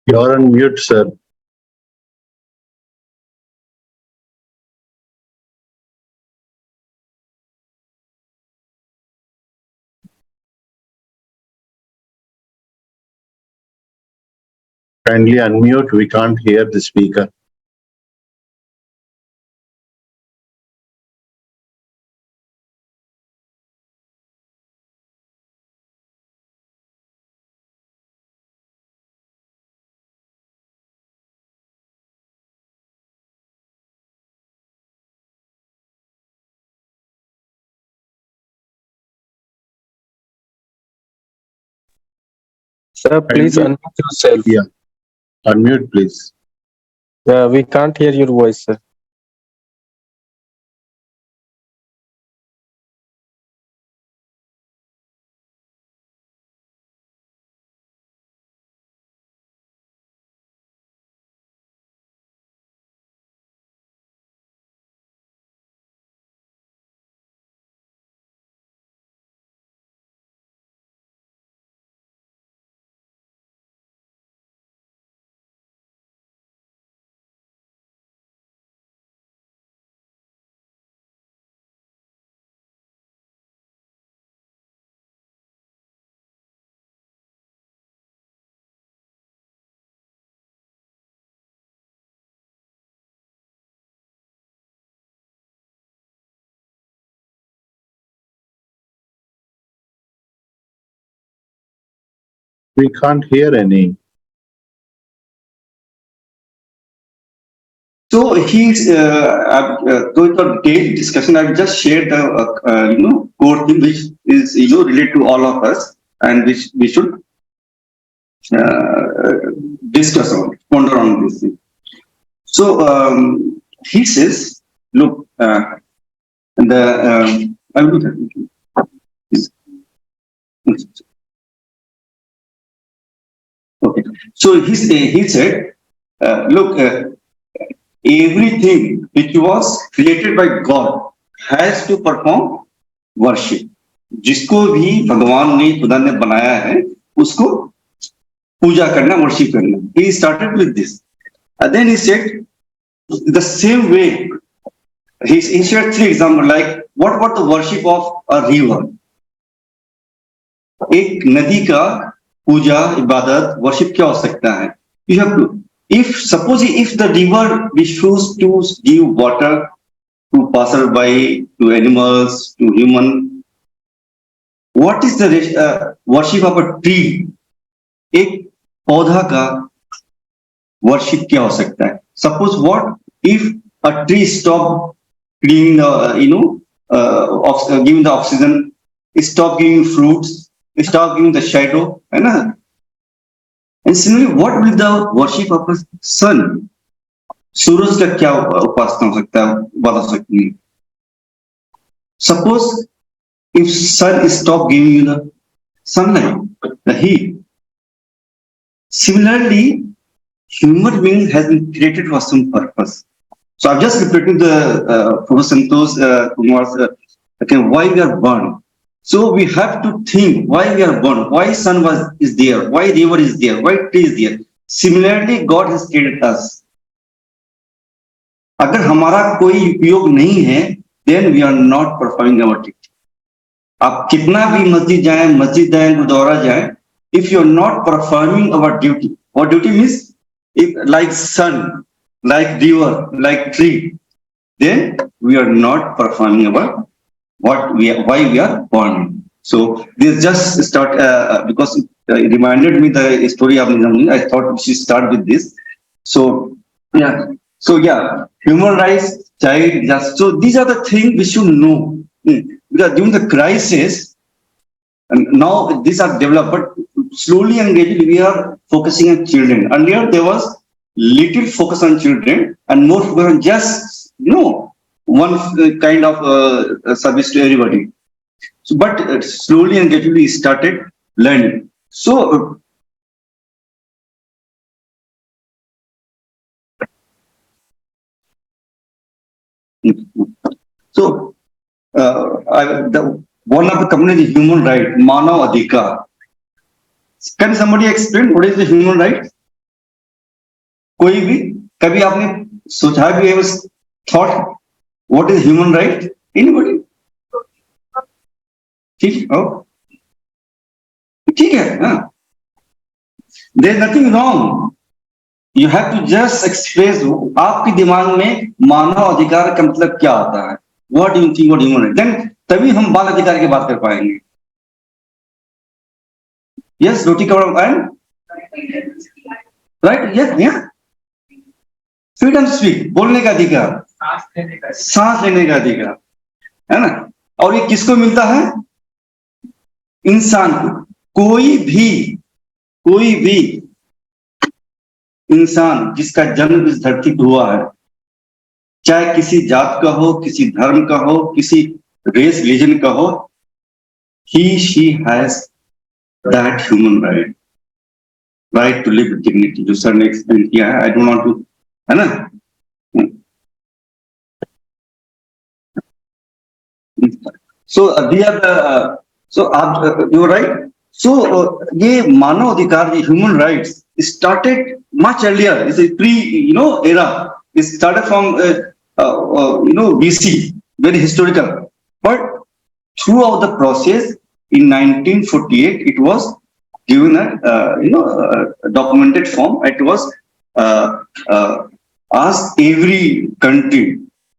You're on mute, sir. Kindly unmute. We can't hear the speaker. Sir, please Kindly- unmute yourself. Yeah. Unmute, please. We can't hear your voice, sir. We can't hear any. So he's going to detailed discussion. I've just shared the core thing which is related to all of us and which we should discuss on, ponder on this thing. So he says, look, I will do that. Okay. So he said, look. Everything which was created by God has to perform worship. जिसको भी भगवान ने खुदा ने बनाया है उसको पूजा करना, worship करना. He started with this. And then he said, the same way, he shared 3 examples, like what about the worship of a river? एक नदी का पूजा, इबादत, worship क्या हो सकता है? You have to, if the river we choose to give water to passerby, to animals, to human, what is the worship of a tree? एक पौधा का worship क्या हो सकता है? Suppose what if a tree stop giving giving the oxygen, stop giving fruits, stop giving the shadow, है ना? And similarly, what will the worship of a sun? सूरज का क्या उपासना हो सकता है, बता सकती है? Suppose if sun stop giving you the sunlight, the heat. Similarly, human being has been created for some purpose. So I'm just repeating the Professor Santosh Kumar's okay, why we are born. So we have to think why we are born, why sun is there, why river is there, why tree is there. Similarly, God has created us. अगर हमारा कोई उपयोग नहीं है, then we are not performing our duty. आप कितना भी मस्जिद जाएं, मस्जिद जाएं, गुरुद्वारा जाएं, if you are not performing our duty means if like sun, like river, like tree, then we are not performing our why we are born. So this just start because it reminded me the story of Nizam. I thought we should start with this. So yeah, human rights, child justice. So these are the things we should know. Because during the crisis, and now these are developed, but slowly and gradually we are focusing on children. Earlier there was little focus on children and more focus on just one kind of service to everybody. So, but slowly and gradually started learning. So one of the community human right, Manav Adhikar. Can somebody explain what is the human right? कोई भी कभी आपने सोचा भी है, thought what is human right? Anybody? ठीक है, हाँ. There is nothing wrong. You have to just express आपके दिमाग में मानव अधिकार का मतलब क्या होता है. What do you think about human right? Then तभी हम बाल अधिकार की बात कर पाएंगे. Yes, रोटी कपड़ा and right? Yeah. Freedom speech, बोलने का अधिकार, सांस लेने का अधिकार, है ना. और ये किसको मिलता है? इंसान को. कोई भी इंसान जिसका जन्म इस धरती पर हुआ है, चाहे किसी जात का हो, किसी धर्म का हो, किसी रेस रिलीजन का हो, she has that human right to live with dignity. जो सर ने एक्सप्लेन किया है, I don't want to, है ना. So आप you are right. So ये मानव अधिकार, the human rights started much earlier. It's a era. It started from BC, very historical. But throughout the process, in 1948, it was given a documented form. It was asked every country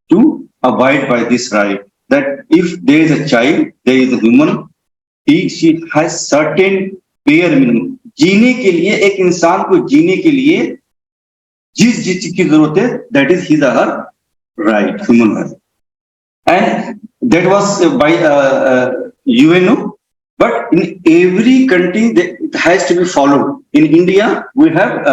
to abide by this right. That if there is a child, there is a human, she has certain bare minimum. जीने के लिए, एक इंसान को जीने के लिए जिस चीज की जरूरत है, that is his or her right, human right. And that was by UNO, but in every country it has to be followed. In India, we have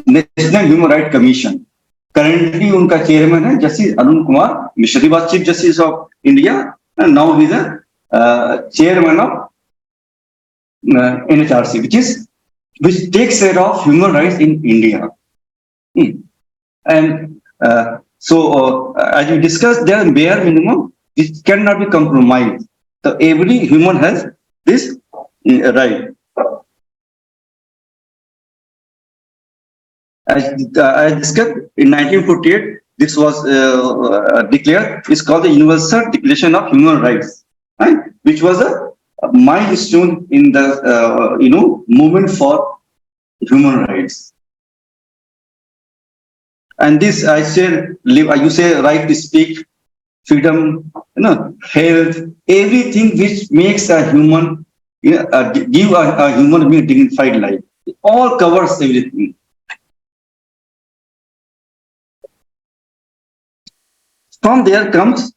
National Human Rights Commission. Currently, उनका chairman है Justice Arun Kumar Mishra. He was Chief Justice of India, and now he is a chairman of NHRC, which takes care of human rights in India. And so, as we discussed, there are bare minimum which cannot be compromised. So every human has this right. As discussed in 1948, this was declared. It's called the Universal Declaration of Human Rights, right? Which was a milestone in the movement for human rights. And this I say, you say right to speak, freedom, health, everything which makes a human, give a human being a dignified life. It all covers everything. From there comes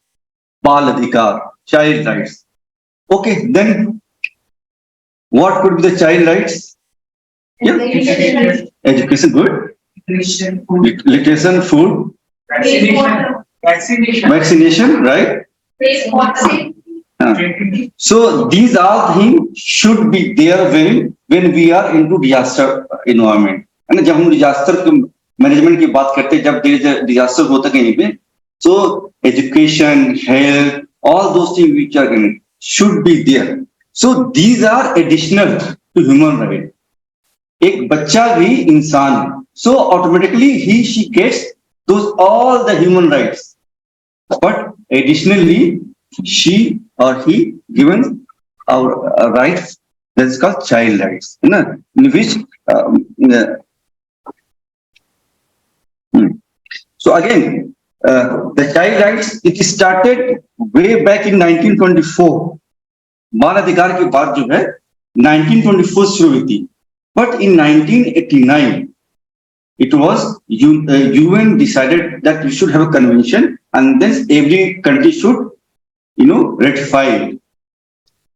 Bal Adhikar, child rights. Okay, then what could be the child rights? Yeah. Education, good. Literacy, food, vaccination, right? So these all things should be there when we are into disaster environment. And जब हम disaster management की बात करते हैं, जब disaster होता है कहीं पे, so education, health, all those things which are should be there. So these are additional to human right. एक बच्चा भी इंसान है, so automatically she gets those all the human rights, but additionally she or he given our rights that is called child rights, in which so again the child rights, it started way back in 1924. बाल अधिकार की बात जो है 1924 शुरू हुई थी, but in 1989 it was UN decided that we should have a convention and then every country should ratify it.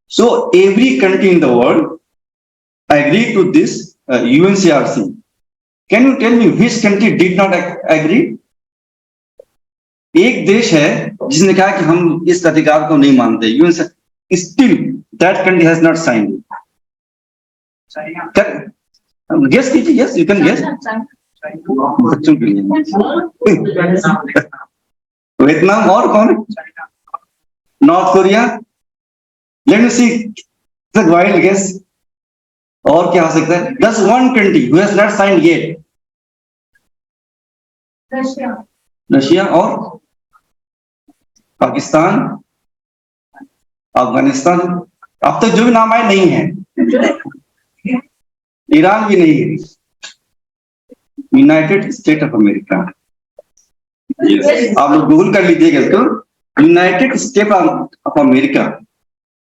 So every country in the world agreed to this UNCRC. Can you tell me which country did not agree? एक देश है जिसने कहा कि हम इस अधिकार को नहीं मानते, UN still that country has not signed it. Guess कीजिए, yes you can guess. बच्चों के लिए वियतनाम और कौन? North Korea. Let me see the wild guess. और क्या हो सकता है? That's one country who has not signed yet. Russia और पाकिस्तान, अफगानिस्तान, अब तक जो भी नाम आए नहीं है. ईरान भी नहीं है. United state of America. आप लोग गूगल कर लीजिएगा इसको. United state of America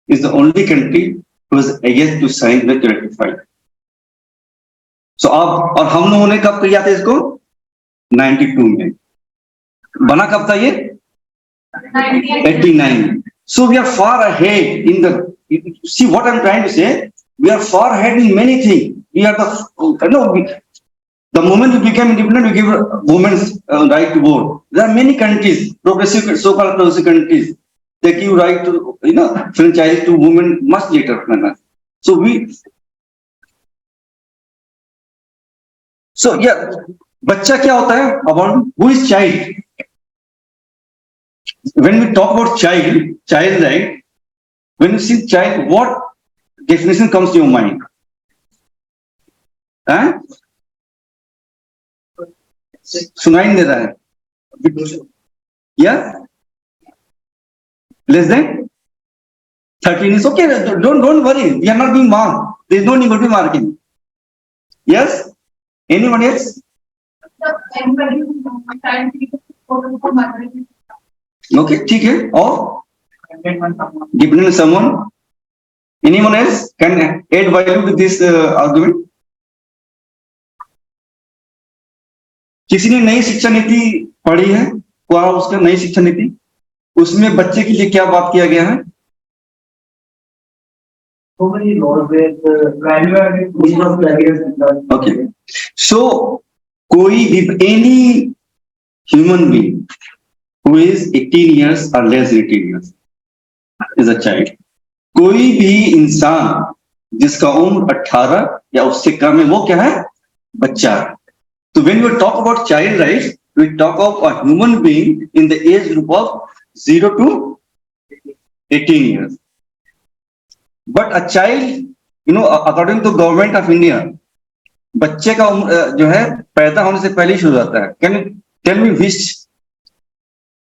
is the only country who has yet to sign the ratified. So अब और हम लोगों ने कब किया था इसको? 92 में. बना कब था ये? 89. So we are far ahead in the. See what I'm trying to say? We are far ahead in many things. We are the moment we became independent, we give women's right to vote. There are many countries, progressive, so-called progressive countries, they give right to franchise to women much later. So yeah, बच्चा क्या होता है? About who is child? When we talk about child right, when you see child, what definition comes to your mind? Huh? सुनाई नहीं दे रहा है. Yeah? Less than 13 is okay. Don't worry. We are not being marked. There is no need to be marking. Yes? Anyone else? Okay, ठीक है. और depending on someone. Anyone else can add value with this argument? किसी ने नई शिक्षा नीति पढ़ी है? क्या उसका नई शिक्षा नीति? उसमें बच्चे के लिए क्या बात किया गया है? Okay. So कोई भी any human being who is 18 years or less than 18 years is a child. कोई भी इंसान जिसका उम्र 18 या उससे कम है वो क्या है? बच्चा. So when we talk about child rights, we talk of a human being in the age group of 0 to 18 years. But a child, according to government of India, बच्चे का जो है पैदा होने से पहले ही शुरू होता है. Can you tell me which,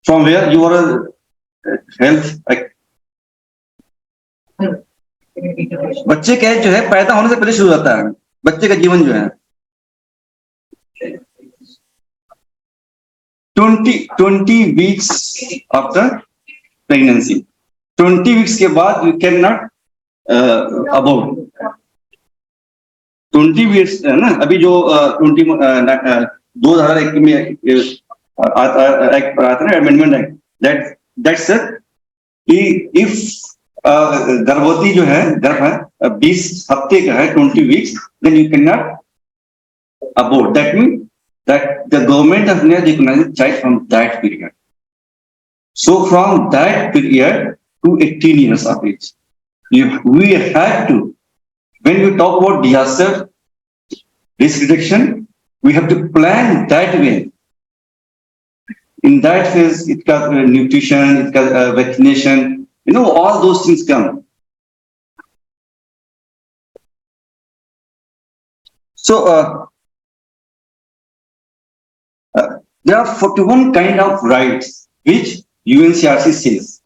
from where you are health? बच्चे का जो है पैदा होने से पहले शुरू होता है. बच्चे का जीवन जो है 20 weeks after pregnancy. 20 weeks के बाद you cannot abort. 20 weeks है ना. अभी जो 2001 में एक्ट आया था ना, amendment act, that said if गर्भवती जो है गर्भ है 20 हफ्ते का है 20 weeks, then you cannot abort. That means that the government has not recognized the child from that period. So from that period to 18 years of age, we have to, when we talk about disaster risk reduction, we have to plan that way. In that phase, it got nutrition, it got vaccination, all those things come. So there are 41 kind of rights which UNCRC says,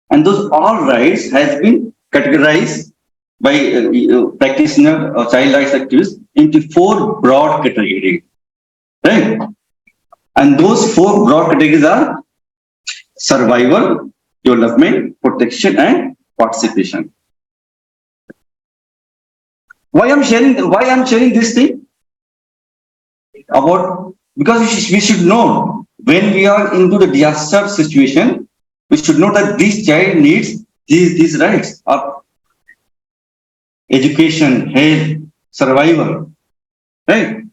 and those all rights has been categorized by practitioner or child rights activists into 4 broad categories, right? And those 4 broad categories are survival, development, protection, and participation. Why I'm sharing this thing about, because we should know when we are into the disaster situation, we should know that this child needs these rights of education, health, survival, right?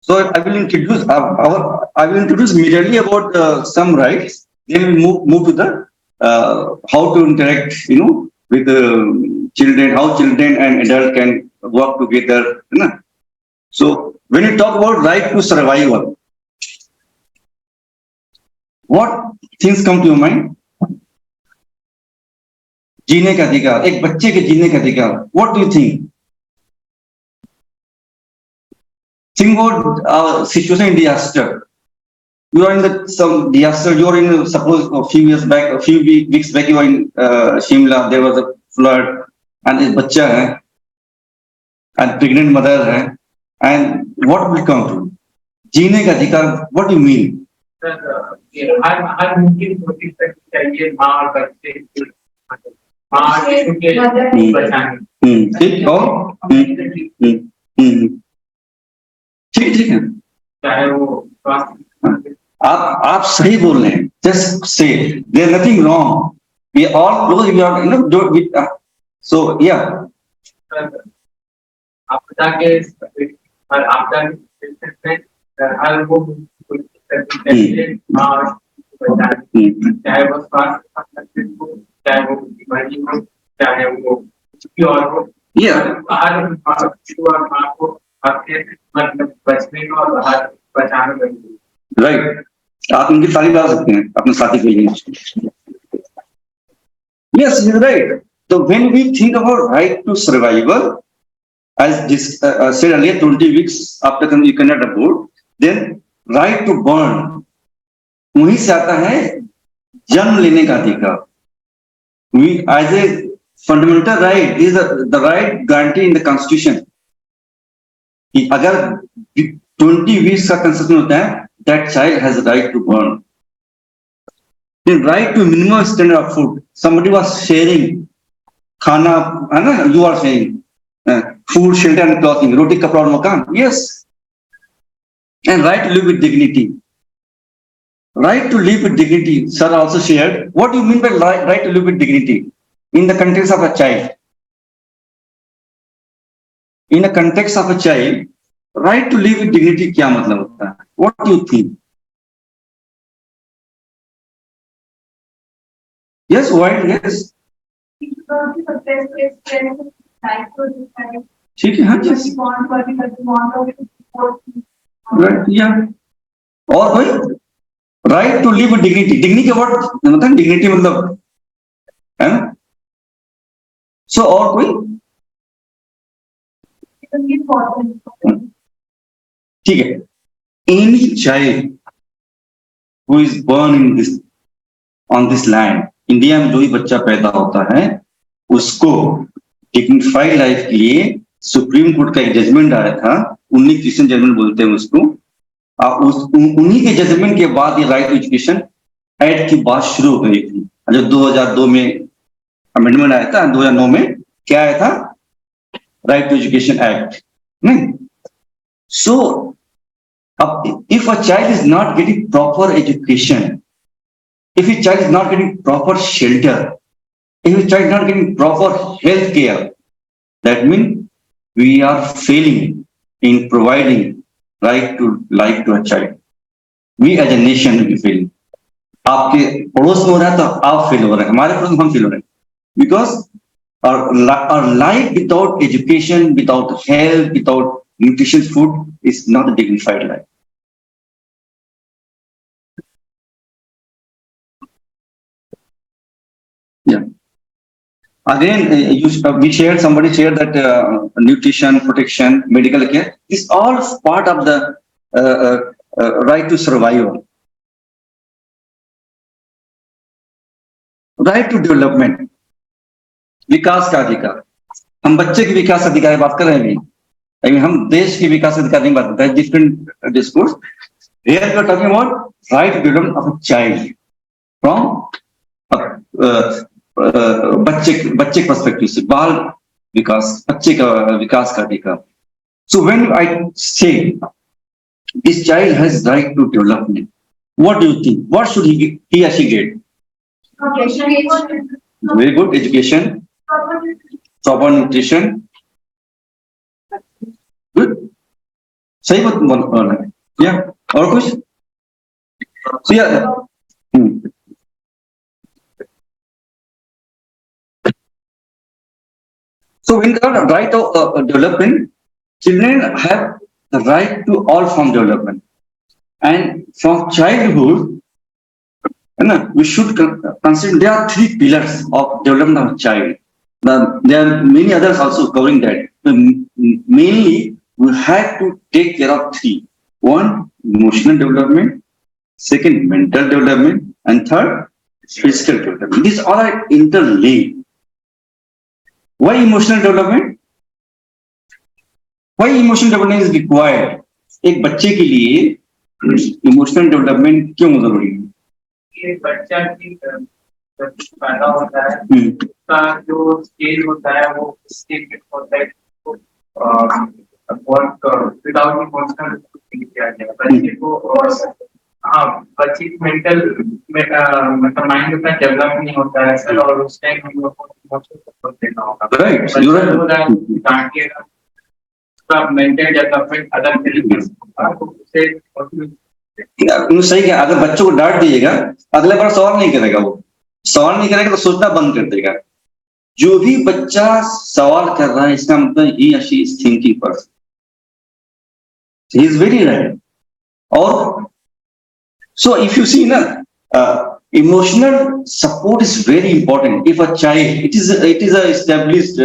So I will introduce merely about some rights. Then we move to the how to interact, with the children, how children and adult can work together. So when you talk about right to survival, what things come to your mind? जीने का अधिकार, एक बच्चे के जीने का अधिकार. What do you think? Think about situation in disaster. You are in some disaster. You are in, suppose a few years back, a few weeks back, you are in Shimla. There was a flood, and this bacha hai, and pregnant mother hai, and what will come to? जीने का अधिकार. What do you mean? हर मुमकिन कोशिश करनी चाहिए माँ और बच्चे माँ शिशु के बचाने. ठीक और ठीक है, चाहे वो स्वास्थ्य. आप सही बोल रहे हैं. Just say there is nothing wrong. We all close. We are, so yeah. आपदा के हर आपदा में हर वो कोशिश करनी चाहिए माँ और शिशु को बचाने. चाहे वो स्वास्थ्य हो, चाहे वो बीमारी हो, चाहे वो कुछ और हो. हर शिशु और माँ को आपके मतलब बचने को और बाहर बचाने में. राइट. आप इनकी तारीफ ला सकते हैं अपने साथी के लिए. Yes, you're right. So when we think about right to survival, as said earlier, 20 weeks after you cannot abort, then right to burn, वहीं से आता है जन्म लेने का अधिकार. We as a fundamental right is the right guaranteed in the Constitution. अगर 20 weeks का कंसेप्शन होता है, that child has a right to burn. Then right to minimum standard of food. Somebody was sharing खाना, है ना? You are sharing food, shelter, and clothing. रोटी, कपड़ा और मकान. Yes. And right to live with dignity. Right to live with dignity. Sir also shared. What do you mean by right to live with dignity in the context of a child? In a context of a child, right to live with dignity क्या मतलब होता है? What do you think? Yes, why? Yes. ठीक है, हाँ जी. Right, yeah. और कोई? Right to live with dignity. Dignity का what मतलब है? Dignity मतलब है ना? So और कोई? ठीक है. Any child who is born in this on this land, India में जो भी बच्चा पैदा होता है उसको डिग्निफाइड लाइफ के लिए सुप्रीम कोर्ट का एक जजमेंट आया था. 19 क्रिश्चियन जजमेंट बोलते हैं उसको. उन्हीं के जजमेंट के बाद ये राइट टू एजुकेशन एक्ट की बात शुरू हो गई थी. जब 2002 में अमेंडमेंट आया था, 2009 में क्या आया था? Right to education act. नहीं. So if a child is not getting proper education, if a child is not getting proper shelter, if a child is not getting proper health care, that means we are failing in providing right to life to a child. We as a nation will be failing. आपके पड़ोस में हो रहा है तो आप fail हो रहे हैं, हमारे पड़ोस में हम फेल हो रहे हैं, because our life without education, without health, without nutritious food is not a dignified life. Yeah. Again, somebody shared that nutrition, protection, medical care is all part of the right to survival, right to development, विकास का अधिकार. हम बच्चे के विकास अधिकार की बात कर रहे हैं अभी, हम देश के विकास अधिकार नहीं बात करते हैं. Different discourse. Here we are talking about right to development of a child from बच्चे पर्सपेक्टिव से, बाल विकास, बच्चे का विकास का अधिकार. So when I say this child has right to development, what do you think? What should he or she get? Very good education, proper nutrition. Good. सही बात बोल रहे हैं. Yeah. और कुछ? So yeah. So when the right of development, children have the right to all form development, and from childhood, we should consider there are three pillars of development of a child. There are many others also covering that. Mainly, we have to take care of three. One, emotional development. Second, mental development. And third, physical development. These all are interlinked. Why emotional development? Why emotional development is required? एक बच्चे के लिए emotional development क्यों जरूरी है? ये बच्चा की जब पैदा होता है उसका जो स्टेज होता है वो स्टेज होता है विदाउट इमोशनल किया जाए बच्चे को. हाँ, बच्चे मेंटल मतलब माइंड उतना डेवलप नहीं होता है सर, और उस टाइम हम लोग को इमोशनल सपोर्ट देना होगा. मेंटल डेवलपमेंट अलग तरीके से सही है. अगर बच्चों को डांट दीजिएगा अगले बार सवाल नहीं करेगा, वो सवाल नहीं करेगा तो सोचना बंद कर देगा. जो भी बच्चा सवाल कर रहा है इसका मतलब he she is thinking person, he is very right. और सो इफ यू सी ना, emotional support is very important. If a child, it is a established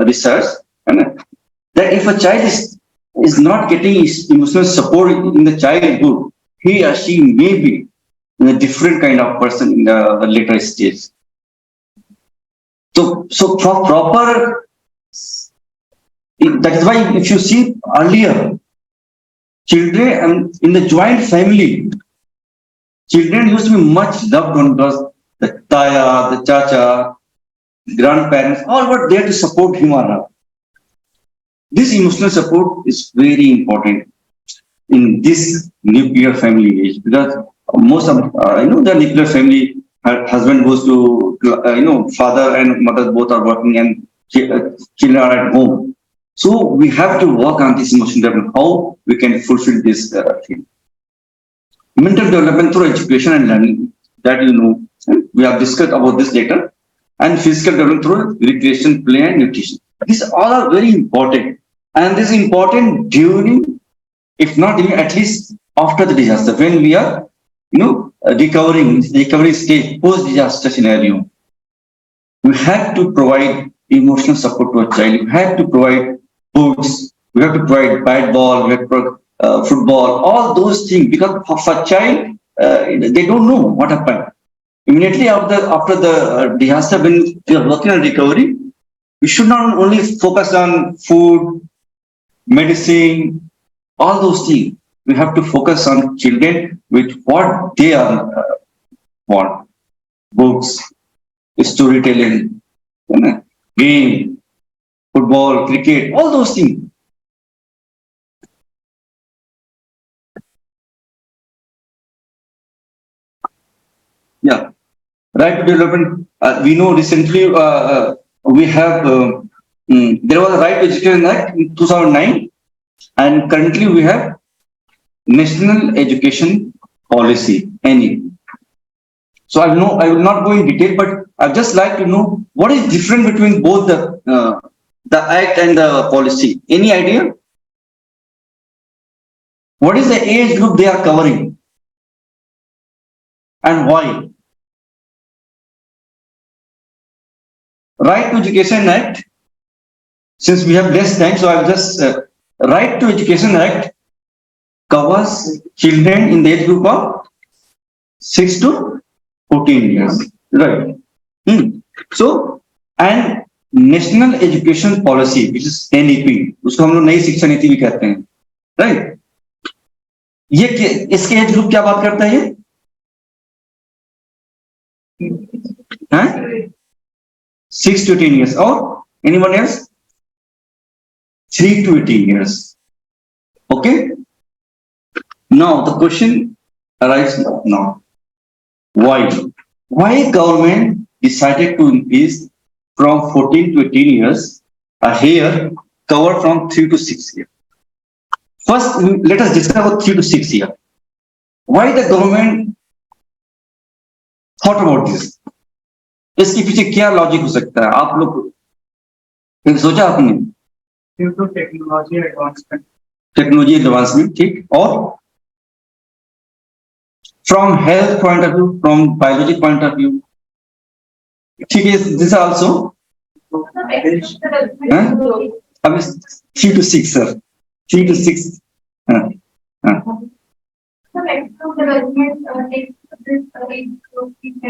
research that if a child is not getting emotional support in the childhood, he or she may be a different kind of person in the later stage. So for proper, that is why if you see earlier, children in the joint family, children used to be much loved one because the taya, the chacha, grandparents, all were there to support him or her. This emotional support is very important in this nuclear family age, because most of the nuclear family, her husband goes to father and mother both are working and children are at home. So we have to work on this emotional development, how we can fulfill this thing. Mental development through education and learning, that we have discussed about this later, and physical development through recreation, play and nutrition. These all are very important, and this is important during, if not even at least after the disaster, when we are recovery stage, post disaster scenario. We have to provide emotional support to a child. We have to provide books, we have to provide bat ball, we have to provide football, all those things, because for a child, they don't know what happened. Immediately after the disaster, when we are working on recovery, we should not only focus on food, medicine, all those things. We have to focus on children with what they are want. Books, storytelling, game, football, cricket, all those things. Yeah. right to development. We know recently we have there was a Right to Education Act in 2009, and currently we have National Education Policy (NEP). So I will not go in detail, but I'd just like to know what is different between both the act and the policy. Any idea? What is the age group they are covering, and why? Right to Education Act. Since we have less time, so I'll just Right to Education Act covers children in the age group of 6 to 14 years, right? So, and National Education Policy, which is NEP, उसको हम लोग नई शिक्षा नीति भी कहते हैं, right? ये इसके एज ग्रुप क्या बात करता है ये? हैं? 6 to 18 years. Or anyone else? 3 to 18 years. Okay. Now the question arises now. Why? Why government decided to increase from 14 to 18 years a hair covered from 3 to 6 years? First, let us discuss about 3 to 6 years. Why the government thought about this? इसके पीछे क्या logic हो सकता है? आप लोग सोचा आपने? Due to technology advancement. Technology advancement, ठीक. और from health point of view, from biologic point of view, ठीक है. This also अब 3 to 6 sir, 3 to 6.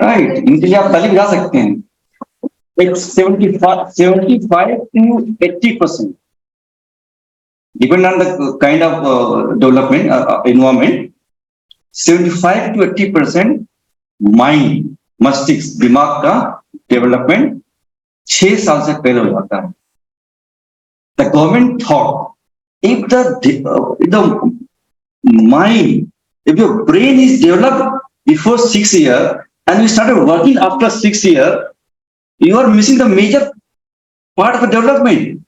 Right, इनके लिए आप तालीम गा सकते हैं. It's 75 to 80%. Depending on the kind of development environment, 75 to 80% mind, मस्तिष्क, दिमाग का डेवलपमेंट 6 साल से पहले हो जाता है. The government thought if the mind, if your brain is developed before 6 years and you started working after 6 years, you are missing the major part of the development,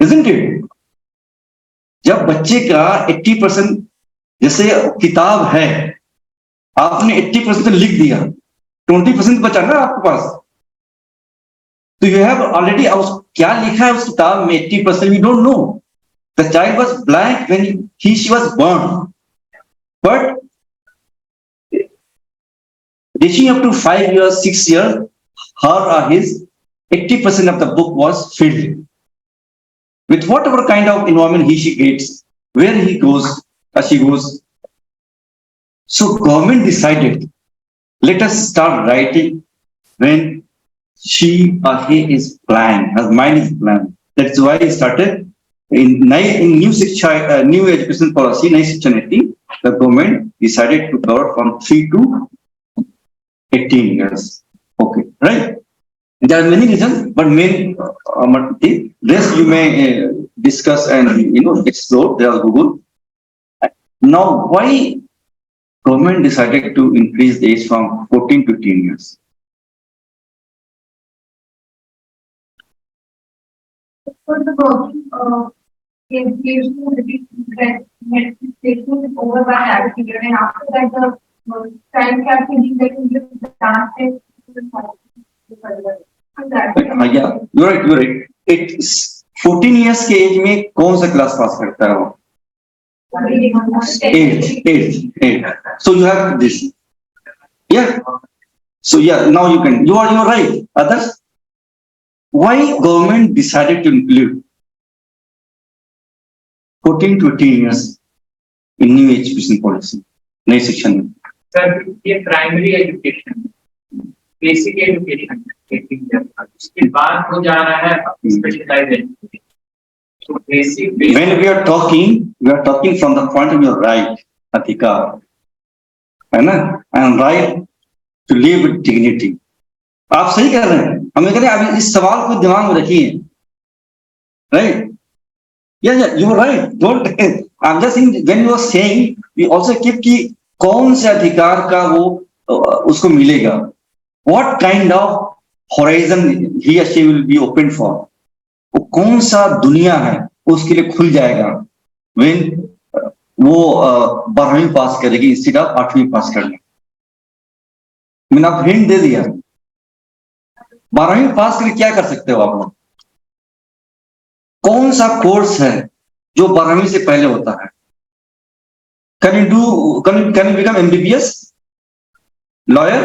isn't it? जब बच्चे का 80%, जैसे किताब है, आपने 80% तो लिख दिया, 20% बचा ना आपके पास, तो you have already क्या लिखा है उस किताब में 80% we don't know. The child was blank when she was born, but reaching up to 5 years, 6 years, her or his 80% of the book was filled with whatever kind of environment she gets, where he goes or she goes. So government decided, let us start writing when she or he is blank, her mind is blank. That's why he started in new education policy, नई शिक्षा नीति, the government decided to cover from 3 to 18 years. Okay, right? There are many reasons, but main rest you may discuss and explore. There are Google. Now, why government decided to increase the age from 14 to 18 years? For the working education over by that period, and after that the child can be dance. Yeah, you're right. It's 14 years के as में कौन सा class pass करता है वो? 8. So you have this. Yeah. So yeah, now you are right. Others, why government decided to include 14 to 18 years in new education policy, नई शिक्षा नीति? सर, ये प्राइमरी एजुकेशन, बेसिक एजुकेशन, उसके बाद हो जा रहा है specialised education. So basic. When we are talking from the point of your right, अधिकार, है ना, and right to live with dignity. आप सही कर रहे हैं. हमें कह रहे हैं, अब इस सवाल को दिमाग में रखिए, right? Yeah, you are right. Don't. I'm just saying, when you are saying, we also keep कि कौन से अधिकार का वो उसको मिलेगा, what kind of horizon he or she will be open for, वो कौन सा दुनिया है उसके लिए खुल जाएगा when वो 12वीं पास करेगी इंस्टेड ऑफ 8वीं पास करने। मैंने आप हिंट दे दिया, 12वीं पास करके क्या कर सकते हो आप लोग, कौन सा कोर्स है जो 12वीं से पहले होता है? Can you become MBBS, lawyer,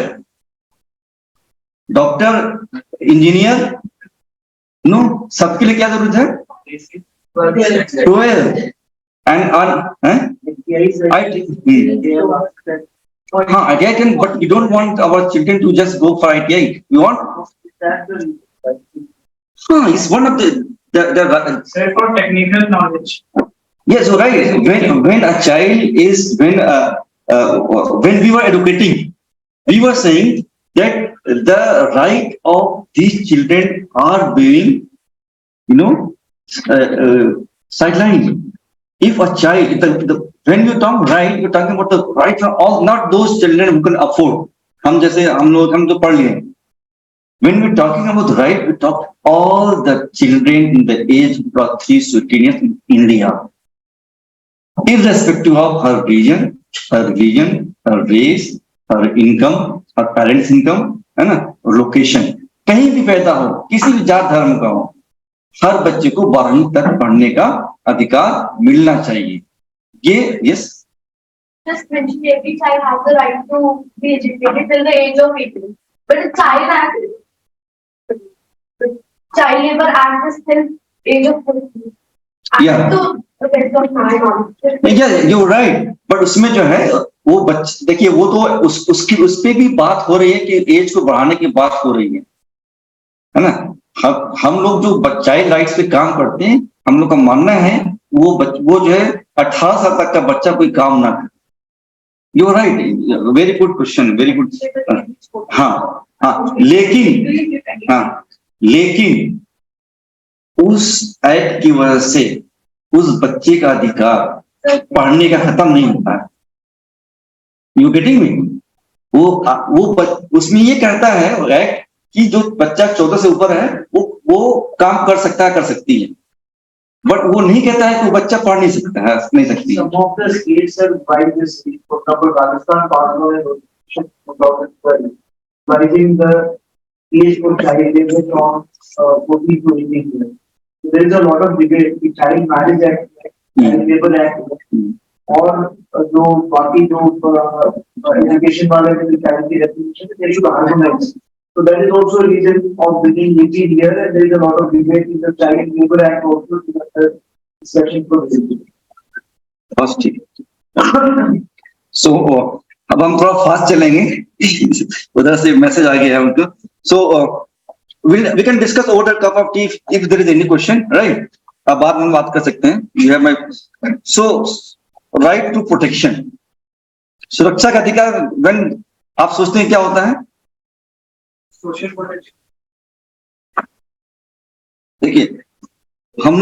doctor, engineer? No, सबके लिए क्या जरूरत है? 12 एंड हाँ ITI can, but we don't want our children to just go for ITI. We want it's one of the for technical knowledge. yes, you're right. When a child is when we were educating, we were saying that the right of these children are being, sidelined. If a child, when you talk right, you're talking about the right for all, not those children who can afford. हम तो पढ़ लिए. When we're talking about the right, we talk all the children in the age of 3 to 18 years in India, irrespective of her religion, her race, her income, her parents' income, है ना, location, कहीं भी पैदा हो, किसी भी जात धर्म का हो, हर बच्चे को 12वीं तक पढ़ने का अधिकार मिलना चाहिए। ये yes. Just mention every child has the right to be educated till the age of 18. But the child labor act is till age of 14. Yeah. To the best of my knowledge. Yeah, you're right. But उसमें जो है वो बच्चे, देखिए वो तो उस पे भी बात हो रही है कि एज को बढ़ाने की बात हो रही है ना। हम लोग जो चाइल्ड राइट्स पे काम करते हैं, हम लोग का मानना है वो जो है 18 साल तक का बच्चा कोई काम ना करे। You are right, very good question, very good. हाँ, लेकिन उस एक्ट की वजह से उस बच्चे का अधिकार पढ़ने का खत्म नहीं होता है। You getting me? वो उसमें ये कहता है एक्ट कि जो बच्चा 14 से ऊपर है वो काम कर सकता है, कर सकती है, बट वो नहीं कहता है कि वो बच्चा पढ़ नहीं सकता है, नहीं सकती। Some of the states have tried this. For example, Rajasthan passed on a resolution in 2012, raising the age for child labor from 14 to 18 years. So there is a lot of debate. The Child Marriage Act, Child Labor Act, और जो बाकी जो education वाले जो child की definition है, they should harmonize. So that is also a reason of bringing 18 here, and there is a lot of debate in the Child Labor Act also to the discussion for this. So अब हम थोड़ा fast चलेंगे, उधर से message आ गया है हमको। So we can discuss over the cup of tea if there is any question, right? अब बाद में बात कर सकते हैं। You have my so right to protection, सुरक्षा का अधिकार। when आप सोचते हैं क्या होता है? Social protection. देखिए हम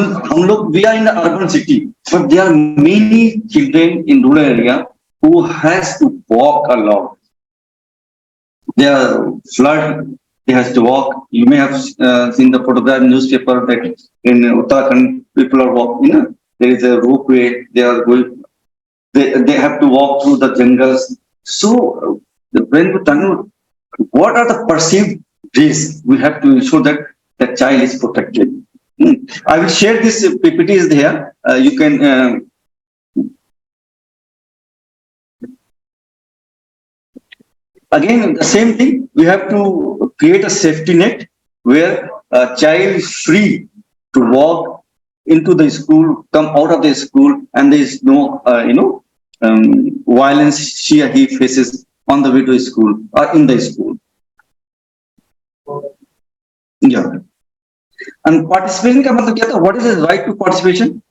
लोग we are in the urban city, but there are many children in rural area who has to walk a lot. They are flood, they has to walk. You may have seen the photograph in newspaper that in Uttarakhand people are walking. There is a ropeway. They are going. They have to walk through the jungles. So when we talk, what are the perceived risks? We have to ensure that the child is protected. I will share this PPT is there. You can. Again, the same thing. We have to create a safety net where a child is free to walk into the school, come out of the school, and there is no, violence she or he faces on the way to school or in the school. Yeah. And participation का मतलब क्या था? What is his right to participation?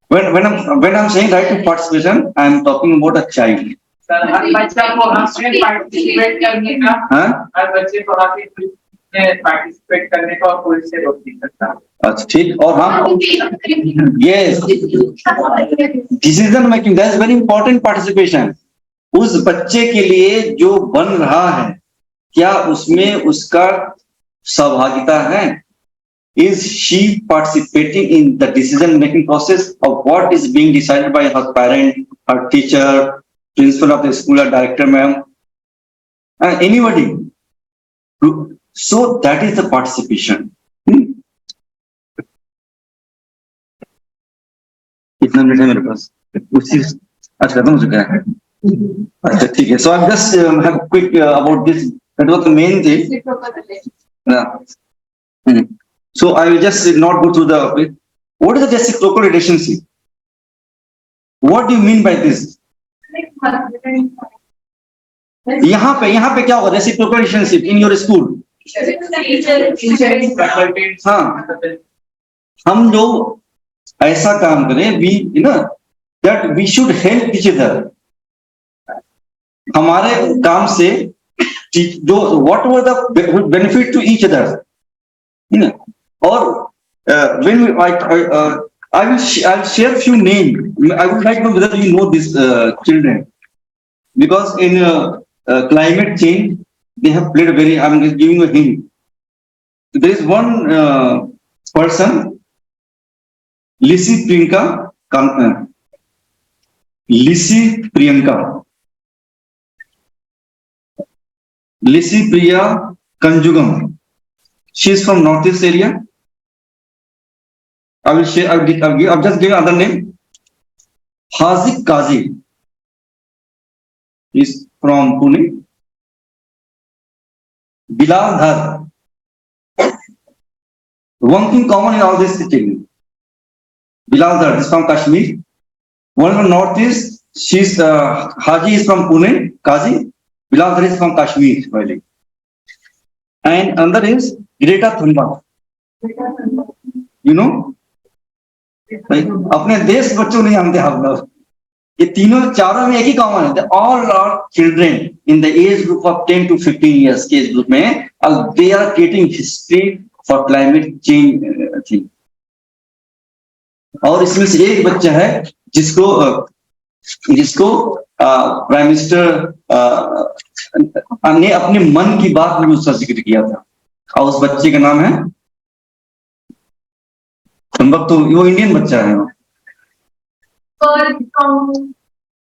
When I'm saying right to participation, I am talking about a child. Sir हर बच्चा को हमसे participate करने का, हर बच्चे को में पार्टिसिपेट करने का और कोई से रोक नहीं सकता। अच्छा ठीक। और हाँ, yes, decision making, that's very important participation. उस बच्चे के लिए जो बन रहा है, क्या उसमें उसका सहभागिता है? Is she participating in the decision making process of what is being decided by her parent, her teacher, principal of the school, or director, ma'am, anybody? So that is the participation. कितना minute है मेरे पास? उसी आज खत्म हो चुका है। अच्छा ठीक है। So I'm just have quick about this. That was the main thing. Yeah. So I will just not go through the. What is the reciprocal relationship? What do you mean by this? यहाँ पे क्या होगा? Reciprocal relationship in your school. हाँ, हम लोग ऐसा काम करें, we, you know, that we should help each other. हमारे काम से जो whatever the benefit to each other, you know, or when we, I'll share few names. I would like to know whether you know these children, because in climate change they have played a very. I'm just giving a hint. There is one person, Lisi Priya Kanjugam. She is from Northeast area. I will share. I'll just give another name. Haziq Kazi is from Pune. Bilal Dhar. One thing common in all this thing. Bilal Dhar is from Kashmir. One from Northeast. She's Haji is from Pune. Kazi. Bilal Dhar is from Kashmir. Really. And another is Greta Thunberg. You know? अपने देश बच्चों नहीं जानते हम लोग। ये तीनों चारों में एक ही कॉमन है, all are children in the age group of 10 to 15 years के एज ग्रुप में, they are creating history for climate change. और इसमें से एक बच्चा है जिसको प्राइम मिनिस्टर ने अपने मन की बात में उसका जिक्र किया था, और उस बच्चे का नाम है संभव, तो वो इंडियन बच्चा है।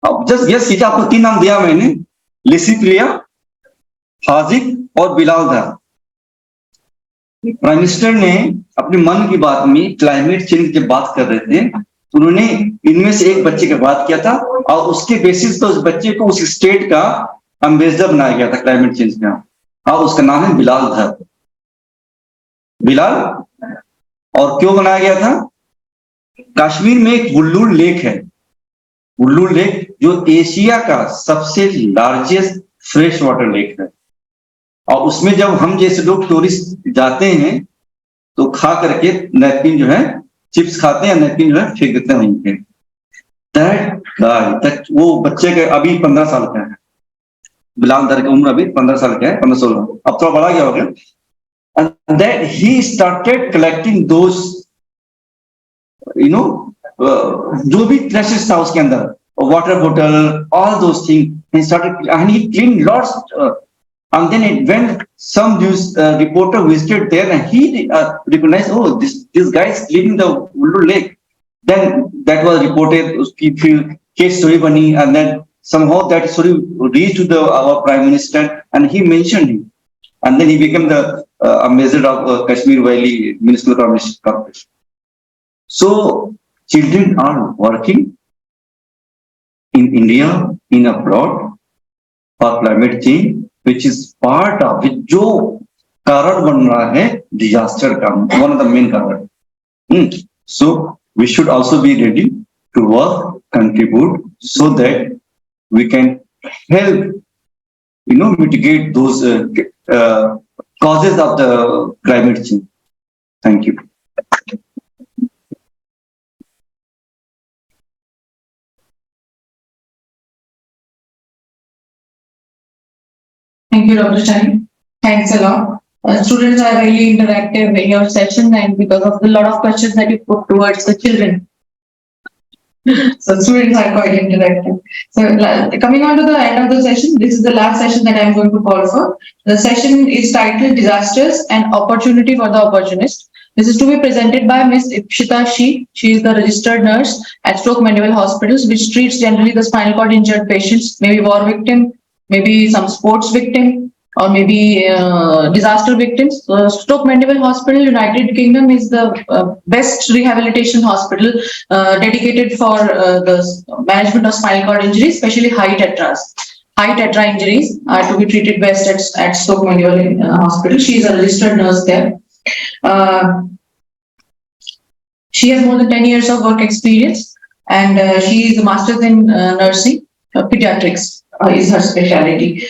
अब जस्ट गेस कीजिए, आपको 3 नाम दिया मैंने, लिसी प्रिया, हाजिक और बिलाल धार। प्राइम मिनिस्टर ने अपने मन की बात में क्लाइमेट चेंज की बात कर रहे थे, तो उन्होंने इनमें से एक बच्चे की बात किया था, और उसके बेसिस पर उस बच्चे को उस स्टेट का एम्बेसडर बनाया गया था क्लाइमेट चेंज का, और उसका नाम है बिलाल धार। बिलाल, और क्यों बनाया गया था? कश्मीर में एक बुल्लुल लेक है, बुल्लुल लेक जो एशिया का सबसे लार्जेस्ट फ्रेश वाटर लेक है, और उसमें जब हम जैसे लोग टूरिस्ट जाते हैं तो खा करके नैपकिन जो है, चिप्स खाते हैं, नैपकिन जो है फेंक देते हैं वहीं पे। दैट वो बच्चे के अभी 15 साल का है, बिलाल दर की उम्र अभी 15 साल का है, 15-16, अब थोड़ा बड़ा गया हो गया। And that he started collecting those, you know, जो भी ट्रैशेस था उसके अंदर, वाटर बोतल, all those things, he started and he cleaned lots, and then when some news reporter visited there and he recognized, oh, this guy is cleaning the Ullu lake, then that was reported, उसकी फिर case story बनी, and then somehow that story reached to our prime minister and he mentioned him, and then he became the ambassador of Kashmir Valley Municipal Corporation. So children are working in India, in abroad, for climate change, which is part of it, जो कारण बन रहा है disaster का, one of the main कारण. So we should also be ready to work, contribute, so that we can help, you know, mitigate those causes of the climate change. Thank you. Thank you, Dr. Chani. Thanks a lot. Students are really interactive in your session, and because of the lot of questions that you put towards the children. So students are quite interactive. So coming on to the end of the session, this is the last session that I am going to call for. The session is titled Disasters and Opportunity for the Opportunist. This is to be presented by Ms. Ipshita Shi. She is the registered nurse at Stoke Mandeville Hospitals, which treats generally the spinal cord injured patients, maybe war victim, maybe some sports victim, or maybe disaster victims. Stoke Mandeville Hospital, United Kingdom, is the best rehabilitation hospital dedicated for the management of spinal cord injuries, especially high tetras. High tetra injuries are to be treated best at Stoke Mandeville Hospital. She is a registered nurse there. She has more than 10 years of work experience, and she is a master's in nursing, pediatrics. Is her specialty.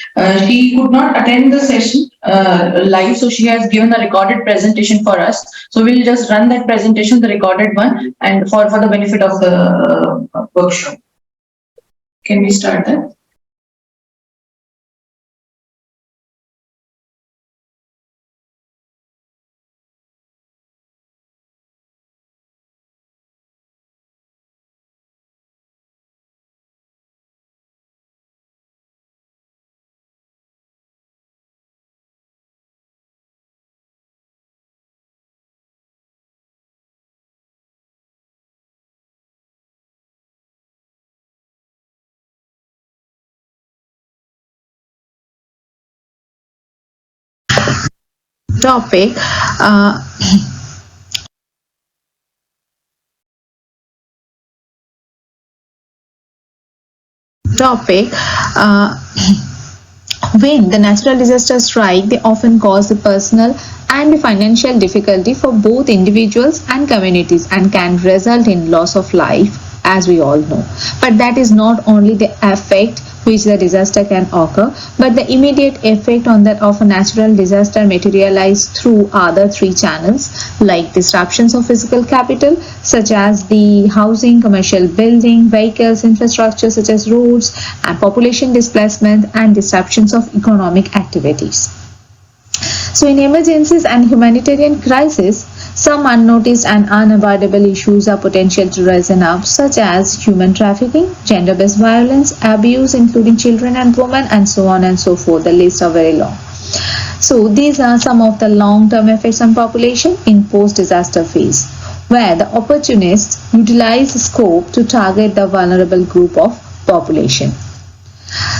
She could not attend the session live, so she has given a recorded presentation for us. So we'll just run that presentation, the recorded one, and for the benefit of the workshop. Can we start that? Topic when the natural disasters strike, they often cause the personal and the financial difficulty for both individuals and communities and can result in loss of life, as we all know. But that is not only the effect which the disaster can occur, but the immediate effect on that of a natural disaster materialize through other three channels, like disruptions of physical capital such as the housing, commercial building, vehicles, infrastructure such as roads, and population displacement and disruptions of economic activities. So in emergencies and humanitarian crisis, some unnoticed and unavoidable issues are potential to rise up, such as human trafficking, gender-based violence, abuse including children and women, and so on and so forth. The lists are very long. So these are some of the long-term effects on population in post-disaster phase, where the opportunists utilize scope to target the vulnerable group of population.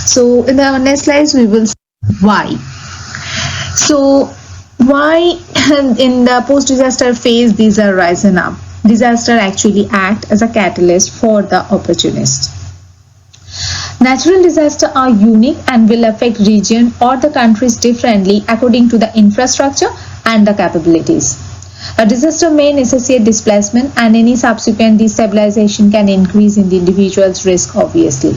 So in the next slides we will see why. So why in the post-disaster phase these are rising up? Disaster actually act as a catalyst for the opportunist. Natural disasters are unique and will affect region or the countries differently according to the infrastructure and the capabilities. A disaster may necessitate displacement, and any subsequent destabilization can increase in the individual's risk, obviously.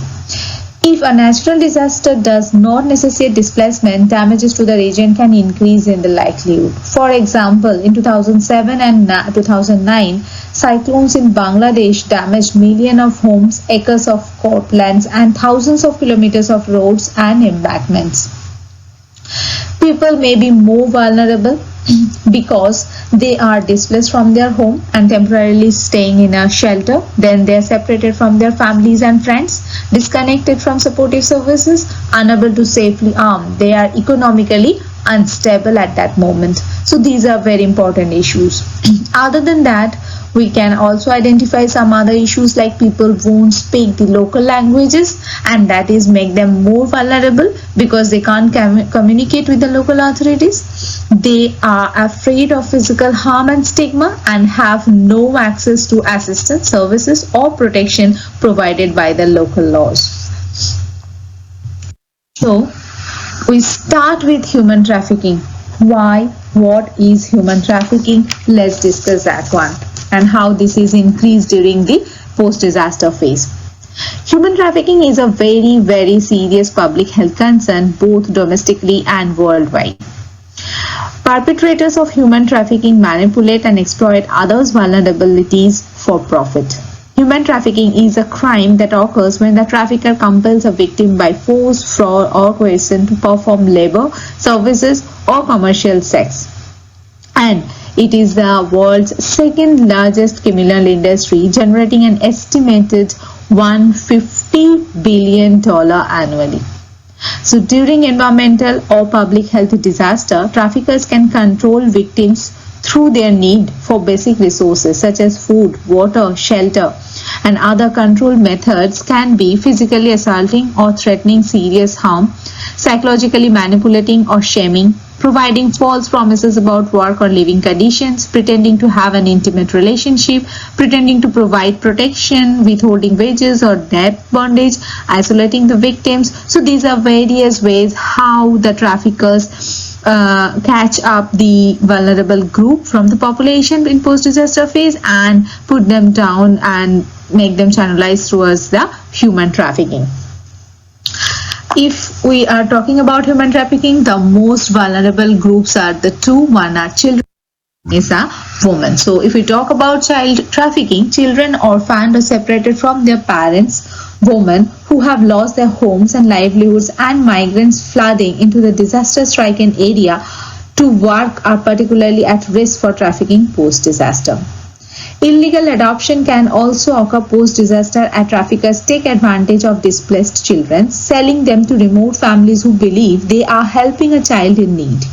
If a natural disaster does not necessitate displacement, damages to the region can increase in the likelihood. For example, in 2007 and 2009, cyclones in Bangladesh damaged millions of homes, acres of croplands, and thousands of kilometers of roads and embankments. People may be more vulnerable because they are displaced from their home and temporarily staying in a shelter. Then they are separated from their families and friends, disconnected from supportive services, unable to safely arm. They are economically unstable at that moment. So these are very important issues. Other than that, we can also identify some other issues like people won't speak the local languages, and that is make them more vulnerable because they can't communicate with the local authorities. They are afraid of physical harm and stigma and have no access to assistance, services or protection provided by the local laws. So we start with human trafficking. Why? What is human trafficking? Let's discuss that one and how this is increased during the post-disaster phase. Human trafficking is a very, very serious public health concern both domestically and worldwide. Perpetrators of human trafficking manipulate and exploit others' vulnerabilities for profit. Human trafficking is a crime that occurs when the trafficker compels a victim by force, fraud, or coercion to perform labor, services, or commercial sex. And it is the world's second largest criminal industry, generating an estimated $150 billion annually. So during environmental or public health disaster, traffickers can control victims through their need for basic resources such as food, water, shelter, and other control methods can be physically assaulting or threatening serious harm, psychologically manipulating or shaming, providing false promises about work or living conditions, pretending to have an intimate relationship, pretending to provide protection, withholding wages or debt bondage, isolating the victims. So these are various ways how the traffickers catch up the vulnerable group from the population in post-disaster phase and put them down and make them channelized towards the human trafficking. If we are talking about human trafficking, the most vulnerable groups are the two. One are children, is a woman. So if we talk about child trafficking, children orphaned or separated from their parents, women who have lost their homes and livelihoods, and migrants flooding into the disaster-stricken area to work are particularly at risk for trafficking post-disaster. Illegal adoption can also occur post-disaster as traffickers take advantage of displaced children, selling them to remote families who believe they are helping a child in need.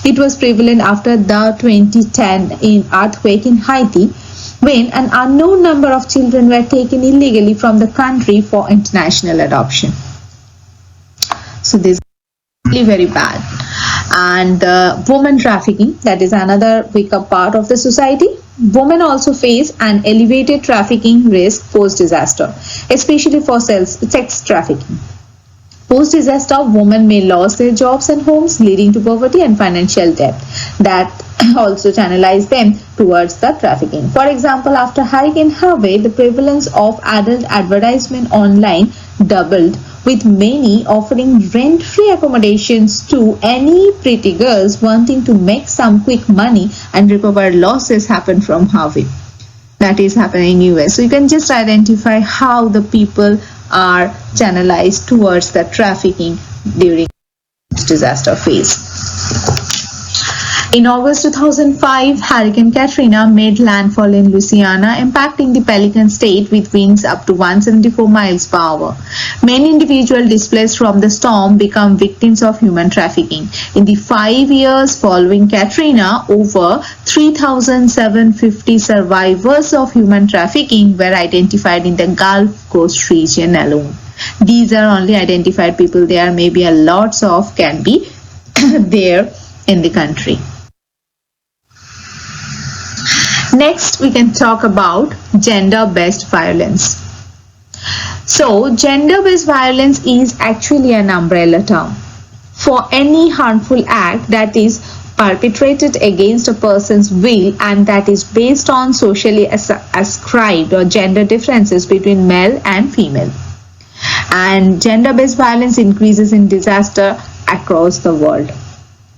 It was prevalent after the 2010 earthquake in Haiti, when an unknown number of children were taken illegally from the country for international adoption. So this is really very bad. And women trafficking, that is another weaker part of the society. Women also face an elevated trafficking risk post-disaster, especially for sex trafficking. Post-disaster, women may lose their jobs and homes, leading to poverty and financial debt that also channelize them towards the trafficking. For example, after Hurricane Harvey, the prevalence of adult advertisement online doubled, with many offering rent-free accommodations to any pretty girls wanting to make some quick money and recover losses happened from Harvey. That is happening in US. So you can just identify how the people are channelized towards the trafficking during disaster phase. In August 2005, Hurricane Katrina made landfall in Louisiana, impacting the Pelican State with winds up to 174 miles per hour. Many individuals displaced from the storm become victims of human trafficking. In the 5 years following Katrina, over 3,750 survivors of human trafficking were identified in the Gulf Coast region alone. These are only identified people. There may be a lots of can be there in the country. Next, we can talk about gender-based violence. So, gender-based violence is actually an umbrella term for any harmful act that is perpetrated against a person's will and that is based on socially ascribed or gender differences between male and female. And gender-based violence increases in disaster across the world.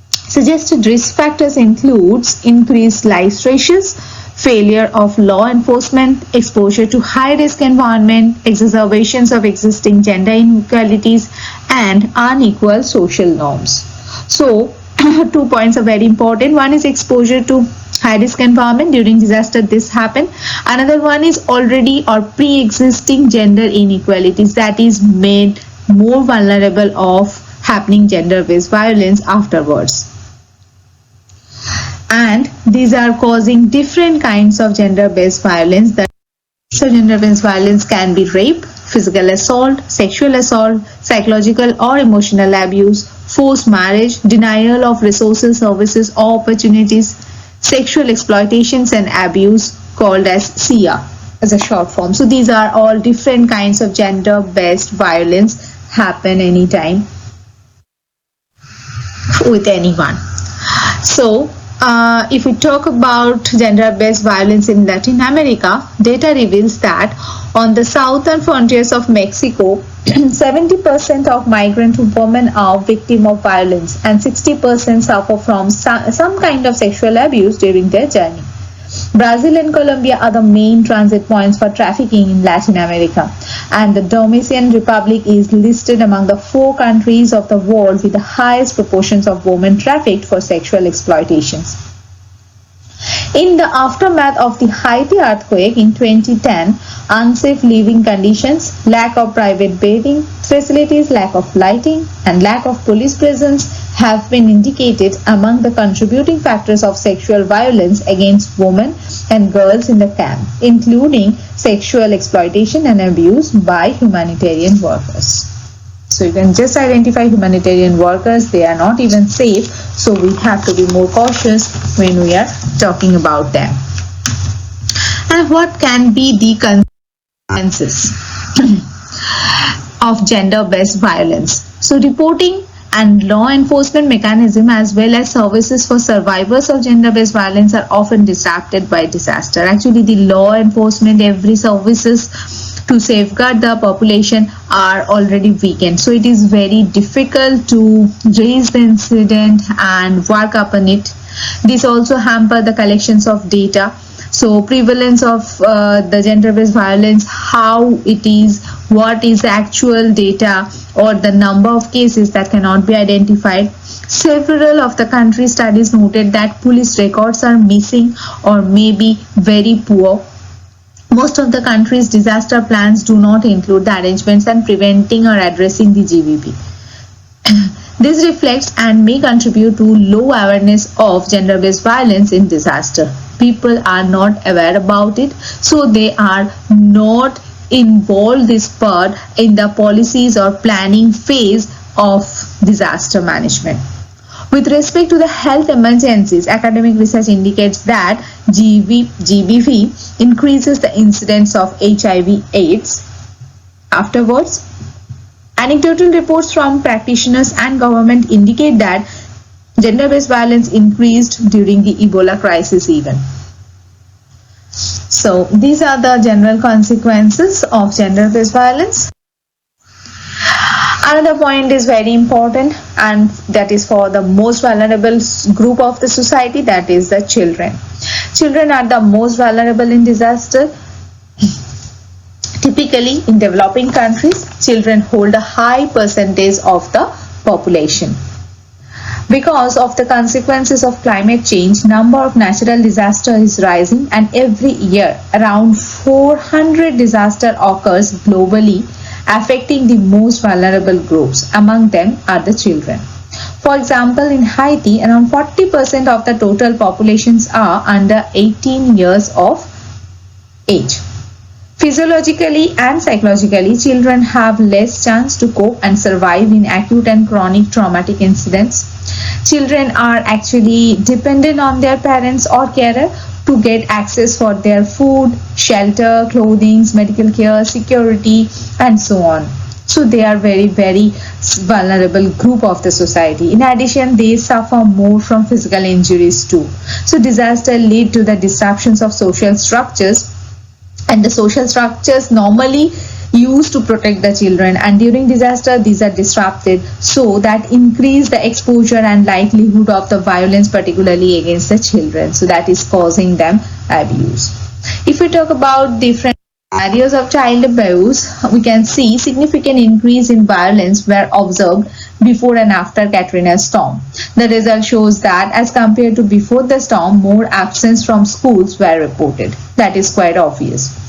Suggested risk factors includes increased life stresses, failure of law enforcement, exposure to high-risk environment, exacerbations of existing gender inequalities, and unequal social norms. So, 2 points are very important. One is exposure to high-risk environment. During disaster, this happened. Another one is already or pre-existing gender inequalities that is made more vulnerable of happening gender-based violence afterwards. And these are causing different kinds of gender-based violence. So gender-based violence can be rape, physical assault, sexual assault, psychological or emotional abuse, forced marriage, denial of resources, services or opportunities, sexual exploitations and abuse called as SIA as a short form. So these are all different kinds of gender-based violence happen anytime with anyone. So if we talk about gender-based violence in Latin America, data reveals that on the southern frontiers of Mexico, 70% of migrant women are victims of violence and 60% suffer from some kind of sexual abuse during their journey. Brazil and Colombia are the main transit points for trafficking in Latin America, and the Dominican Republic is listed among the 4 countries of the world with the highest proportions of women trafficked for sexual exploitations. In the aftermath of the Haiti earthquake in 2010, unsafe living conditions, lack of private bathing facilities, lack of lighting, and lack of police presence have been indicated among the contributing factors of sexual violence against women and girls in the camp, including sexual exploitation and abuse by humanitarian workers. So you can just identify humanitarian workers, they are not even safe, so we have to be more cautious when we are talking about them. And what can be the consequences of gender-based violence? So reporting and law enforcement mechanism as well as services for survivors of gender-based violence are often disrupted by disaster. Actually, the law enforcement, every services to safeguard the population are already weakened. So it is very difficult to raise the incident and work upon it. This also hamper the collections of data. So prevalence of the gender-based violence, how it is, what is the actual data or the number of cases that cannot be identified. Several of the country studies noted that police records are missing or maybe very poor. Most of the country's disaster plans do not include the arrangements and preventing or addressing the GBV. This reflects and may contribute to low awareness of gender-based violence in disaster. People are not aware about it, so they are not involved this part in the policies or planning phase of disaster management. With respect to the health emergencies, academic research indicates that GBV increases the incidence of HIV/AIDS. Afterwards, anecdotal reports from practitioners and government indicate that gender-based violence increased during the Ebola crisis even. So these are the general consequences of gender-based violence. Another point is very important, and that is for the most vulnerable group of the society, that is the children. Children are the most vulnerable in disaster. Typically, in developing countries, children hold a high percentage of the population. Because of the consequences of climate change, number of natural disasters is rising, and every year around 400 disasters occurs globally, affecting the most vulnerable groups. Among them are the children. For example, in Haiti, around 40% of the total populations are under 18 years of age. Physiologically and psychologically, children have less chance to cope and survive in acute and chronic traumatic incidents. Children are actually dependent on their parents or carer to get access for their food, shelter, clothing, medical care, security, and so on. So they are very, very vulnerable group of the society. In addition, they suffer more from physical injuries too. So disaster lead to the disruptions of social structures, and the social structures normally used to protect the children, and during disaster these are disrupted, so that increase the exposure and likelihood of the violence, particularly against the children. So that is causing them abuse. If we talk about different scenarios of child abuse, we can see significant increase in violence were observed before and after Katrina's storm. The result shows that as compared to before the storm, more absence from schools were reported. That is quite obvious.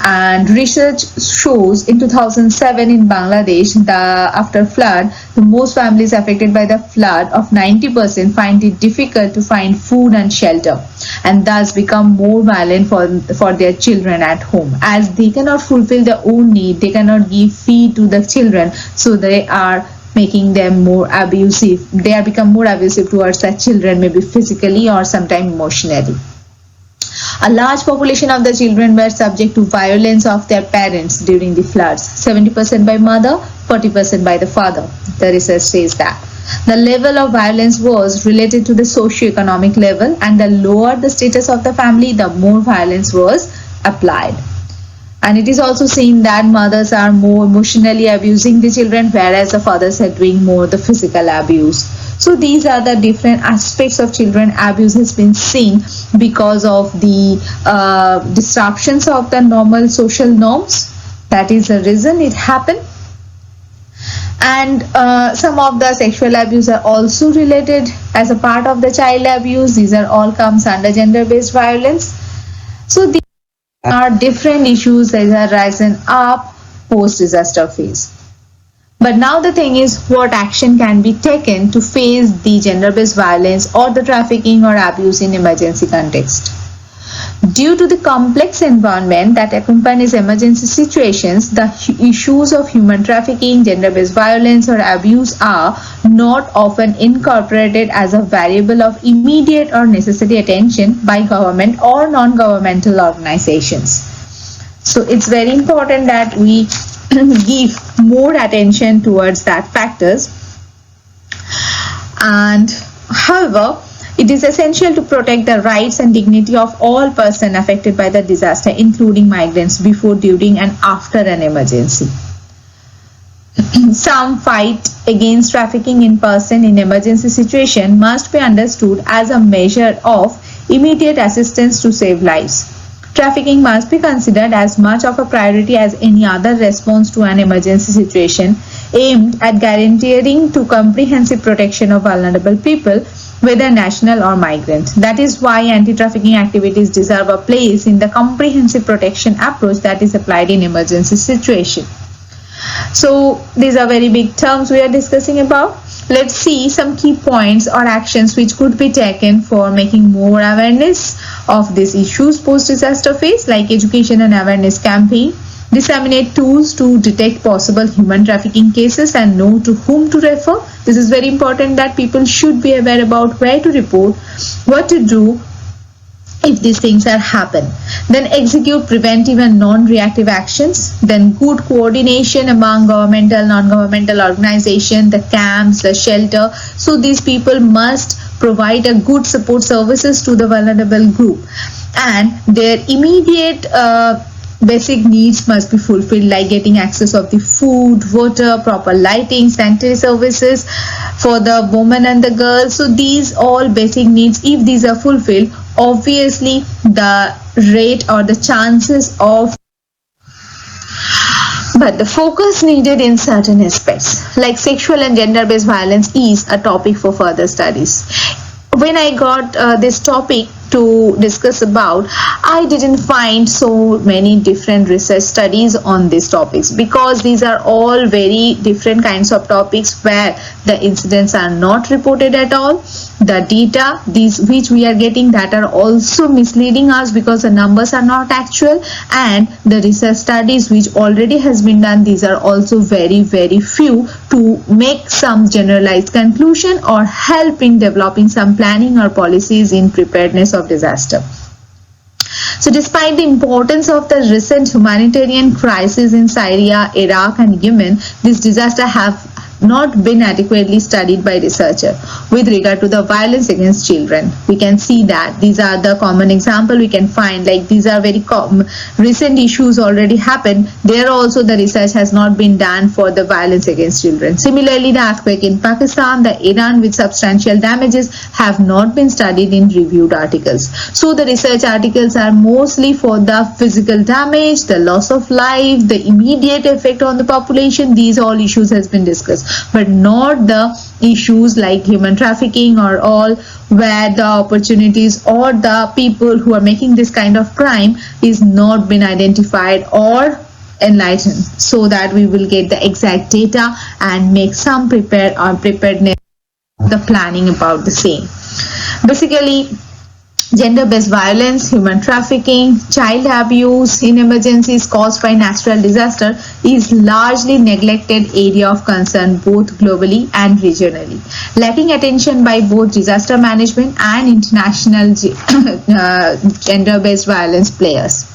And research shows in 2007 in Bangladesh, after flood, the most families affected by the flood of 90% find it difficult to find food and shelter, and thus become more violent for their children at home. As they cannot fulfill their own need, they cannot give feed to the children, so they are making them more abusive. They are become more abusive towards their children, maybe physically or sometimes emotionally. A large population of the children were subject to violence of their parents during the floods, 70% by mother, 40% by the father. The research says that. The level of violence was related to the socio-economic level, and the lower the status of the family, the more violence was applied. And it is also seen that mothers are more emotionally abusing the children, whereas the fathers are doing more the physical abuse. So these are the different aspects of children abuse has been seen because of the disruptions of the normal social norms. That is the reason it happened. And some of the sexual abuse are also related as a part of the child abuse. These are all comes under gender-based violence. So these are different issues that are rising up post-disaster phase. But now the thing is, what action can be taken to face the gender-based violence or the trafficking or abuse in emergency context? Due to the complex environment that accompanies emergency situations, the issues of human trafficking, gender-based violence or abuse are not often incorporated as a variable of immediate or necessary attention by government or non-governmental organizations. So it's very important that we give more attention towards that factors. And however, it is essential to protect the rights and dignity of all persons affected by the disaster, including migrants, before, during, and after an emergency. Some fight against trafficking in person in emergency situation must be understood as a measure of immediate assistance to save lives. Trafficking must be considered as much of a priority as any other response to an emergency situation aimed at guaranteeing to comprehensive protection of vulnerable people, whether national or migrant. That is why anti-trafficking activities deserve a place in the comprehensive protection approach that is applied in emergency situation. So these are very big terms we are discussing about. Let's see some key points or actions which could be taken for making more awareness of these issues post-disaster phase, like education and awareness campaign, disseminate tools to detect possible human trafficking cases and know to whom to refer. This is very important that people should be aware about where to report, what to do if these things are happen. Then execute preventive and non-reactive actions. Then good coordination among governmental, non-governmental organizations, the camps, the shelter. So these people must provide a good support services to the vulnerable group, and their immediate basic needs must be fulfilled, like getting access of the food, water, proper lighting, sanitary services for the women and the girls. So these all basic needs, if these are fulfilled, obviously the rate or the chances of, but the focus needed in certain aspects like sexual and gender-based violence is a topic for further studies. When I got this topic to discuss about, I didn't find so many different research studies on these topics, because these are all very different kinds of topics where the incidents are not reported at all. The data these which we are getting that are also misleading us because the numbers are not actual, and the research studies which already has been done, these are also very few to make some generalized conclusion or help in developing some planning or policies in preparedness of disaster. So despite the importance of the recent humanitarian crisis in Syria, Iraq and Yemen, this disaster have not been adequately studied by researchers with regard to the violence against children. We can see that these are the common example we can find, like these are very recent issues already happened. There also the research has not been done for the violence against children. Similarly, the earthquake in Pakistan, the Iran with substantial damages have not been studied in reviewed articles. So the research articles are mostly for the physical damage, the loss of life, the immediate effect on the population. These all issues has been discussed, but not the issues like human trafficking or all, where the opportunities or the people who are making this kind of crime is not been identified or enlightened, so that we will get the exact data and make some preparedness, the planning about the same. Basically, gender-based violence, human trafficking, child abuse in emergencies caused by natural disaster is largely neglected area of concern both globally and regionally, lacking attention by both disaster management and international gender-based violence players.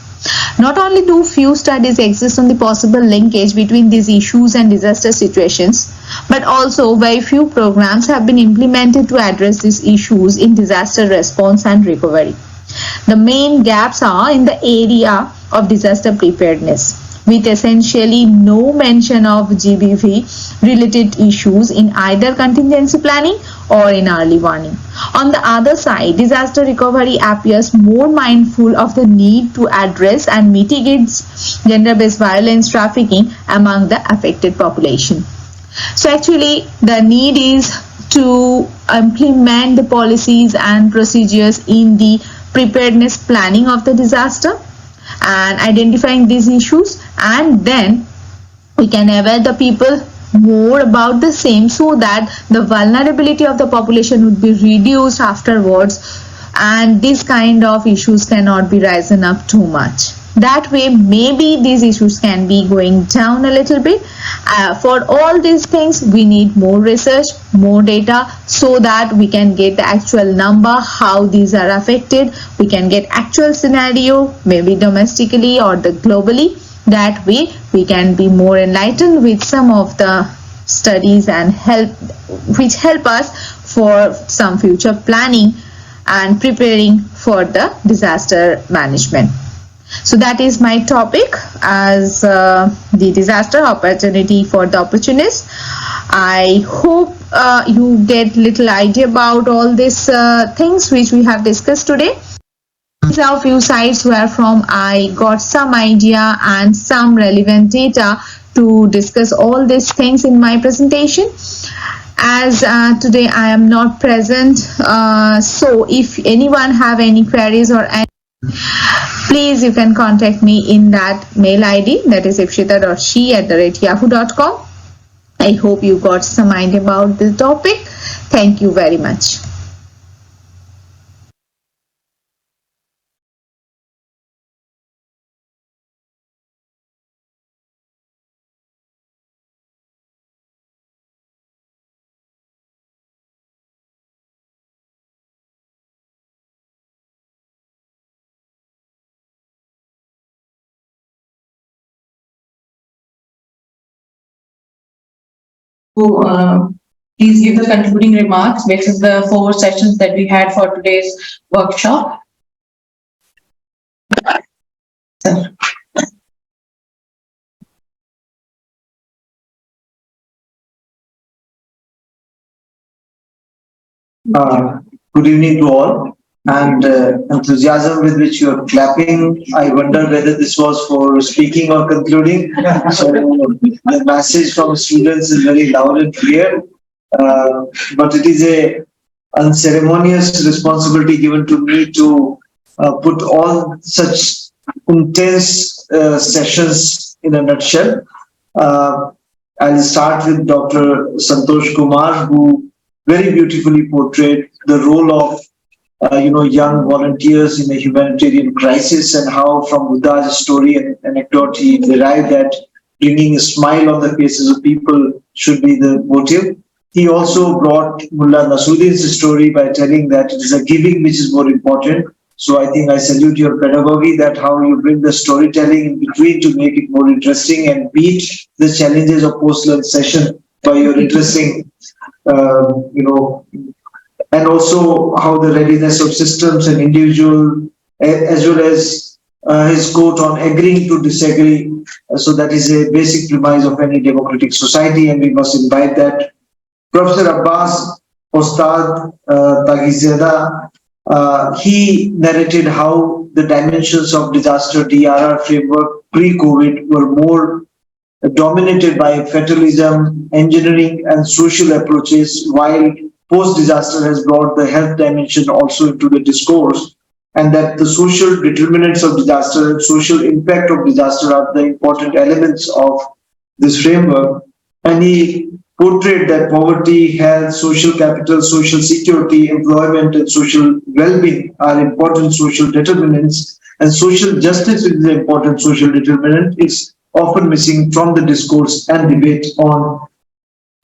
Not only do few studies exist on the possible linkage between these issues and disaster situations, but also very few programs have been implemented to address these issues in disaster response and recovery. The main gaps are in the area of disaster preparedness. with essentially no mention of GBV related issues in either contingency planning or in early warning. On the other side, disaster recovery appears more mindful of the need to address and mitigate gender-based violence trafficking among the affected population. So actually, the need is to implement the policies and procedures in the preparedness planning of the disaster and identifying these issues, and then we can aware the people more about the same so that the vulnerability of the population would be reduced afterwards, and this kind of issues cannot be risen up too much. That way, maybe these issues can be going down a little bit. For all these things, we need more research, more data, so that we can get the actual number, how these are affected. We can get actual scenario, maybe domestically or the globally. That way, we can be more enlightened with some of the studies and which help us for some future planning and preparing for the disaster management. So that is my topic as the disaster opportunity for the opportunists. I hope you get little idea about all these things which we have discussed today. These are a few sites where from I got some idea and some relevant data to discuss all these things in my presentation. As today I am not present, so if anyone have any queries or any, please you can contact me in that mail ID, that is ipshita.she@yahoo.com. I hope you got some idea about the topic. Thank you very much. Please give the concluding remarks based on the 4 sessions that we had for today's workshop. Sir. Good evening to all, and enthusiasm with which you are clapping. I wonder whether this was for speaking or concluding. So the message from students is very loud and clear, but it is a unceremonious responsibility given to me to put all such intense sessions in a nutshell. I'll start with Dr. Santosh Kumar, who very beautifully portrayed the role of young volunteers in a humanitarian crisis, and how from Buddha's story and anecdote he derived that bringing a smile on the faces of people should be the motive. He also brought Mullah Nasruddin's story by telling that it is a giving which is more important. So I think I salute your pedagogy, that how you bring the storytelling in between to make it more interesting and beat the challenges of post-lunch session by your interesting and also how the readiness of systems and individual, as well as his quote on agreeing to disagree. So that is a basic premise of any democratic society, and we must invite that. Professor Abbas Ostad Taghizada, he narrated how the dimensions of disaster DRR framework pre-COVID were more dominated by fatalism, engineering, and social approaches, while post-disaster has brought the health dimension also into the discourse, and that the social determinants of disaster and social impact of disaster are the important elements of this framework. And he portrayed that poverty, health, social capital, social security, employment, and social well-being are important social determinants, and social justice is an important social determinant. It's often missing from the discourse and debate on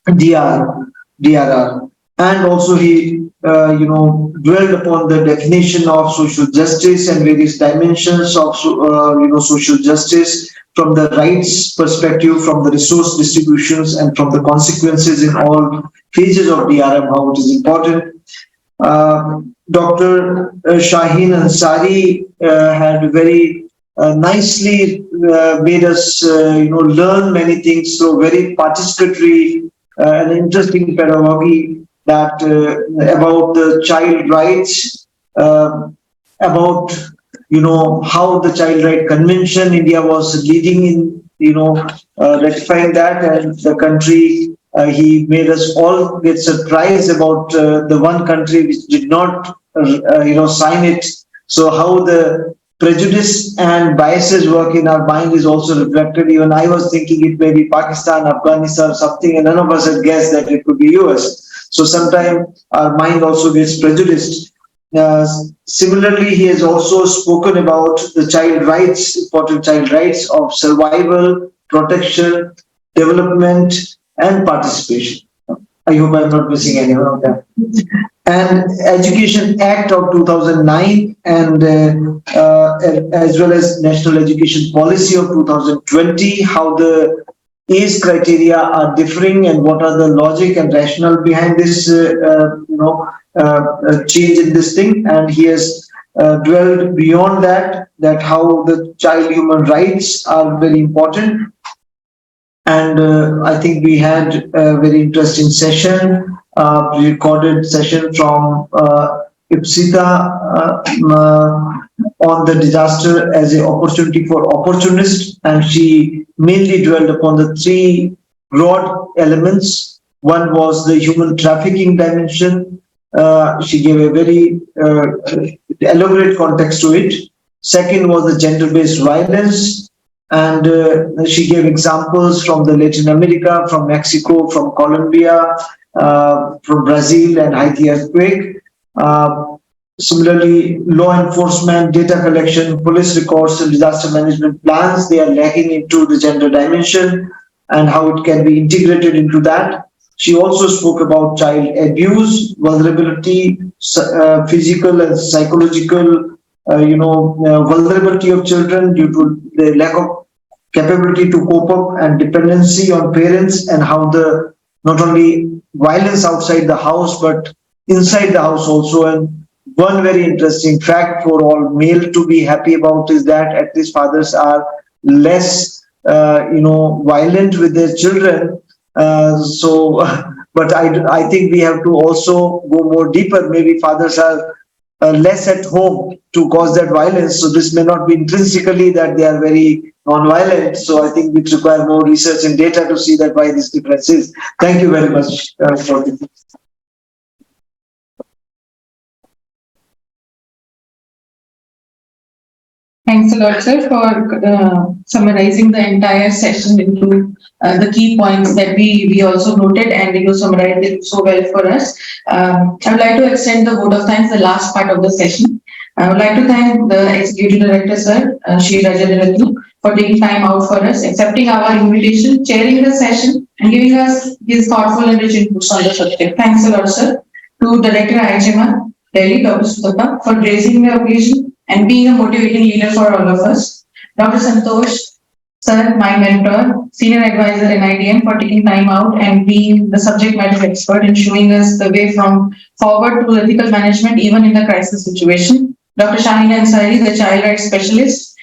DRR. And also he, dwelled upon the definition of social justice and various dimensions of, social justice from the rights perspective, from the resource distributions, and from the consequences in all phases of DRM, how it is important. Dr. Shaheen Ansari had very nicely made us, learn many things through very participatory and interesting pedagogy that about the child rights, about how the Child Right Convention India was leading in rectifying that, and the country he made us all get surprised about the one country which did not sign it. So how the prejudice and biases work in our mind is also reflected. Even I was thinking it may be Pakistan, Afghanistan, something, and none of us had guessed that it could be US. So sometimes our mind also gets prejudiced. Similarly, he has also spoken about the child rights, important child rights of survival, protection, development, and participation. I hope I'm not missing any one of them. And Education Act of 2009 and as well as National Education Policy of 2020, how the age criteria are differing and what are the logic and rationale behind this change in this thing. And he has dwelled beyond that how the child human rights are very important. And I think we had a very interesting session, recorded session from Ipsita on the disaster as an opportunity for opportunists, and she mainly dwelled upon the three broad elements. One was the human trafficking dimension. She gave a very elaborate context to it. Second was the gender-based violence, and she gave examples from the Latin America, from Mexico, from Colombia, from Brazil and Haiti earthquake. Similarly, law enforcement, data collection, police records, and disaster management plans, they are lacking into the gender dimension and how it can be integrated into that. She also spoke about child abuse, vulnerability, physical and psychological, vulnerability of children due to the lack of capability to cope up and dependency on parents, and how the not only violence outside the house but inside the house also. And one very interesting fact for all male to be happy about is that at least fathers are less, violent with their children. But I think we have to also go more deeper. Maybe fathers are less at home to cause that violence. So this may not be intrinsically that they are very non-violent. So I think we require more research and data to see that why this difference is. Thank you very much for this. Thanks a lot, sir, for summarizing the entire session into the key points that we also noted, and you summarized it so well for us. I would like to extend the vote of thanks, the last part of the session. I would like to thank the Executive Director, sir, Shri Rajaratnu, for taking time out for us, accepting our invitation, chairing the session, and giving us his thoughtful and rich inputs on the subject. Thanks a lot, sir. To Director IHMR, Delhi, Dr. Sutapa, for raising the occasion and being a motivating leader for all of us. Dr. Santosh, sir, my mentor, senior advisor in NIDM, for taking time out and being the subject matter expert and showing us the way from forward to ethical management, even in the crisis situation. Dr. Shaheen Ansari, the child rights specialist,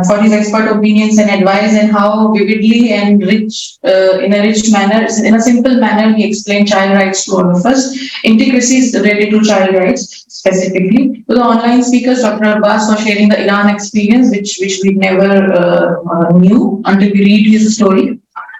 for his expert opinions and advice, and how vividly and in a rich manner, in a simple manner, he explained child rights to all of us. Intricacies related to child rights specifically. To the online speakers, Dr. Abbas, for sharing the Iran experience, which we never knew until we read his story.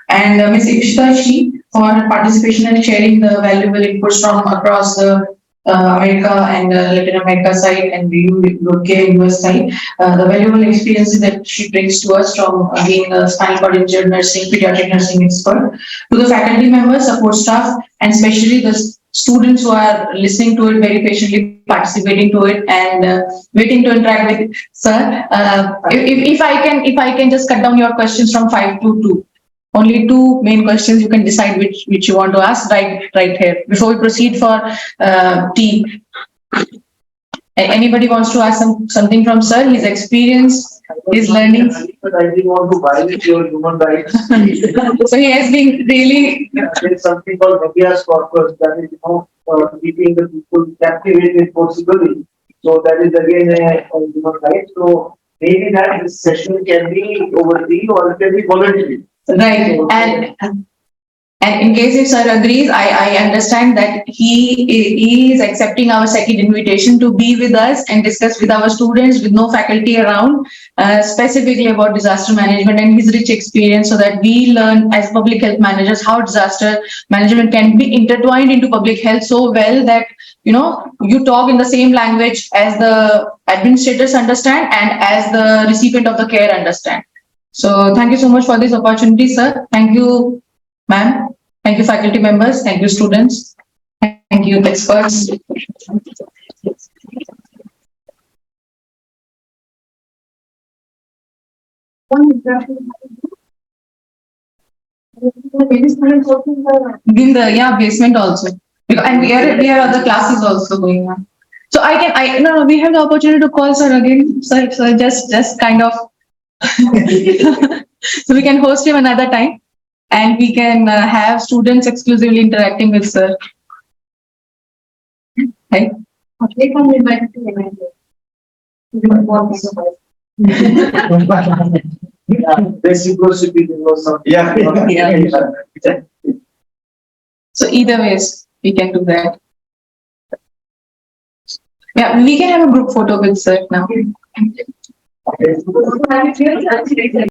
And Ms. Ipshita Shi for participation and sharing the valuable inputs from across the America and Latin America side and the UK, US side, the valuable experiences that she brings to us from being a spinal cord injured nursing, pediatric nursing expert. To the faculty members, support staff, and especially the students who are listening to it very patiently, participating to it, and waiting to interact with sir. If I can just cut down your questions from 5 to 2. Only 2 main questions. You can decide which you want to ask right here before we proceed for tea. Anybody wants to ask something from sir? His experience, his learning. But I didn't want to violate your human rights. So he has been really. There's something called habeas corpus, that is keeping the people captivated forcibly. So that is again a human right. So maybe that this session can be overseen or it can be voluntary. Right. And in case if sir agrees, I understand that he is accepting our second invitation to be with us and discuss with our students with no faculty around, specifically about disaster management and his rich experience, so that we learn as public health managers how disaster management can be intertwined into public health so well that, you know, you talk in the same language as the administrators understand and as the recipient of the care understand. So thank you so much for this opportunity, sir. Thank you, ma'am. Thank you, faculty members. Thank you, students. Thank you, experts. In the basement also, and we are other classes also going on. So no, we have the opportunity to call sir again. Sir, just kind of. So we can host him another time. And we can have students exclusively interacting with sir. Right? They can invite to Reciprocity or something. Yeah. So either ways, we can do that. Yeah, we can have a group photo with sir now.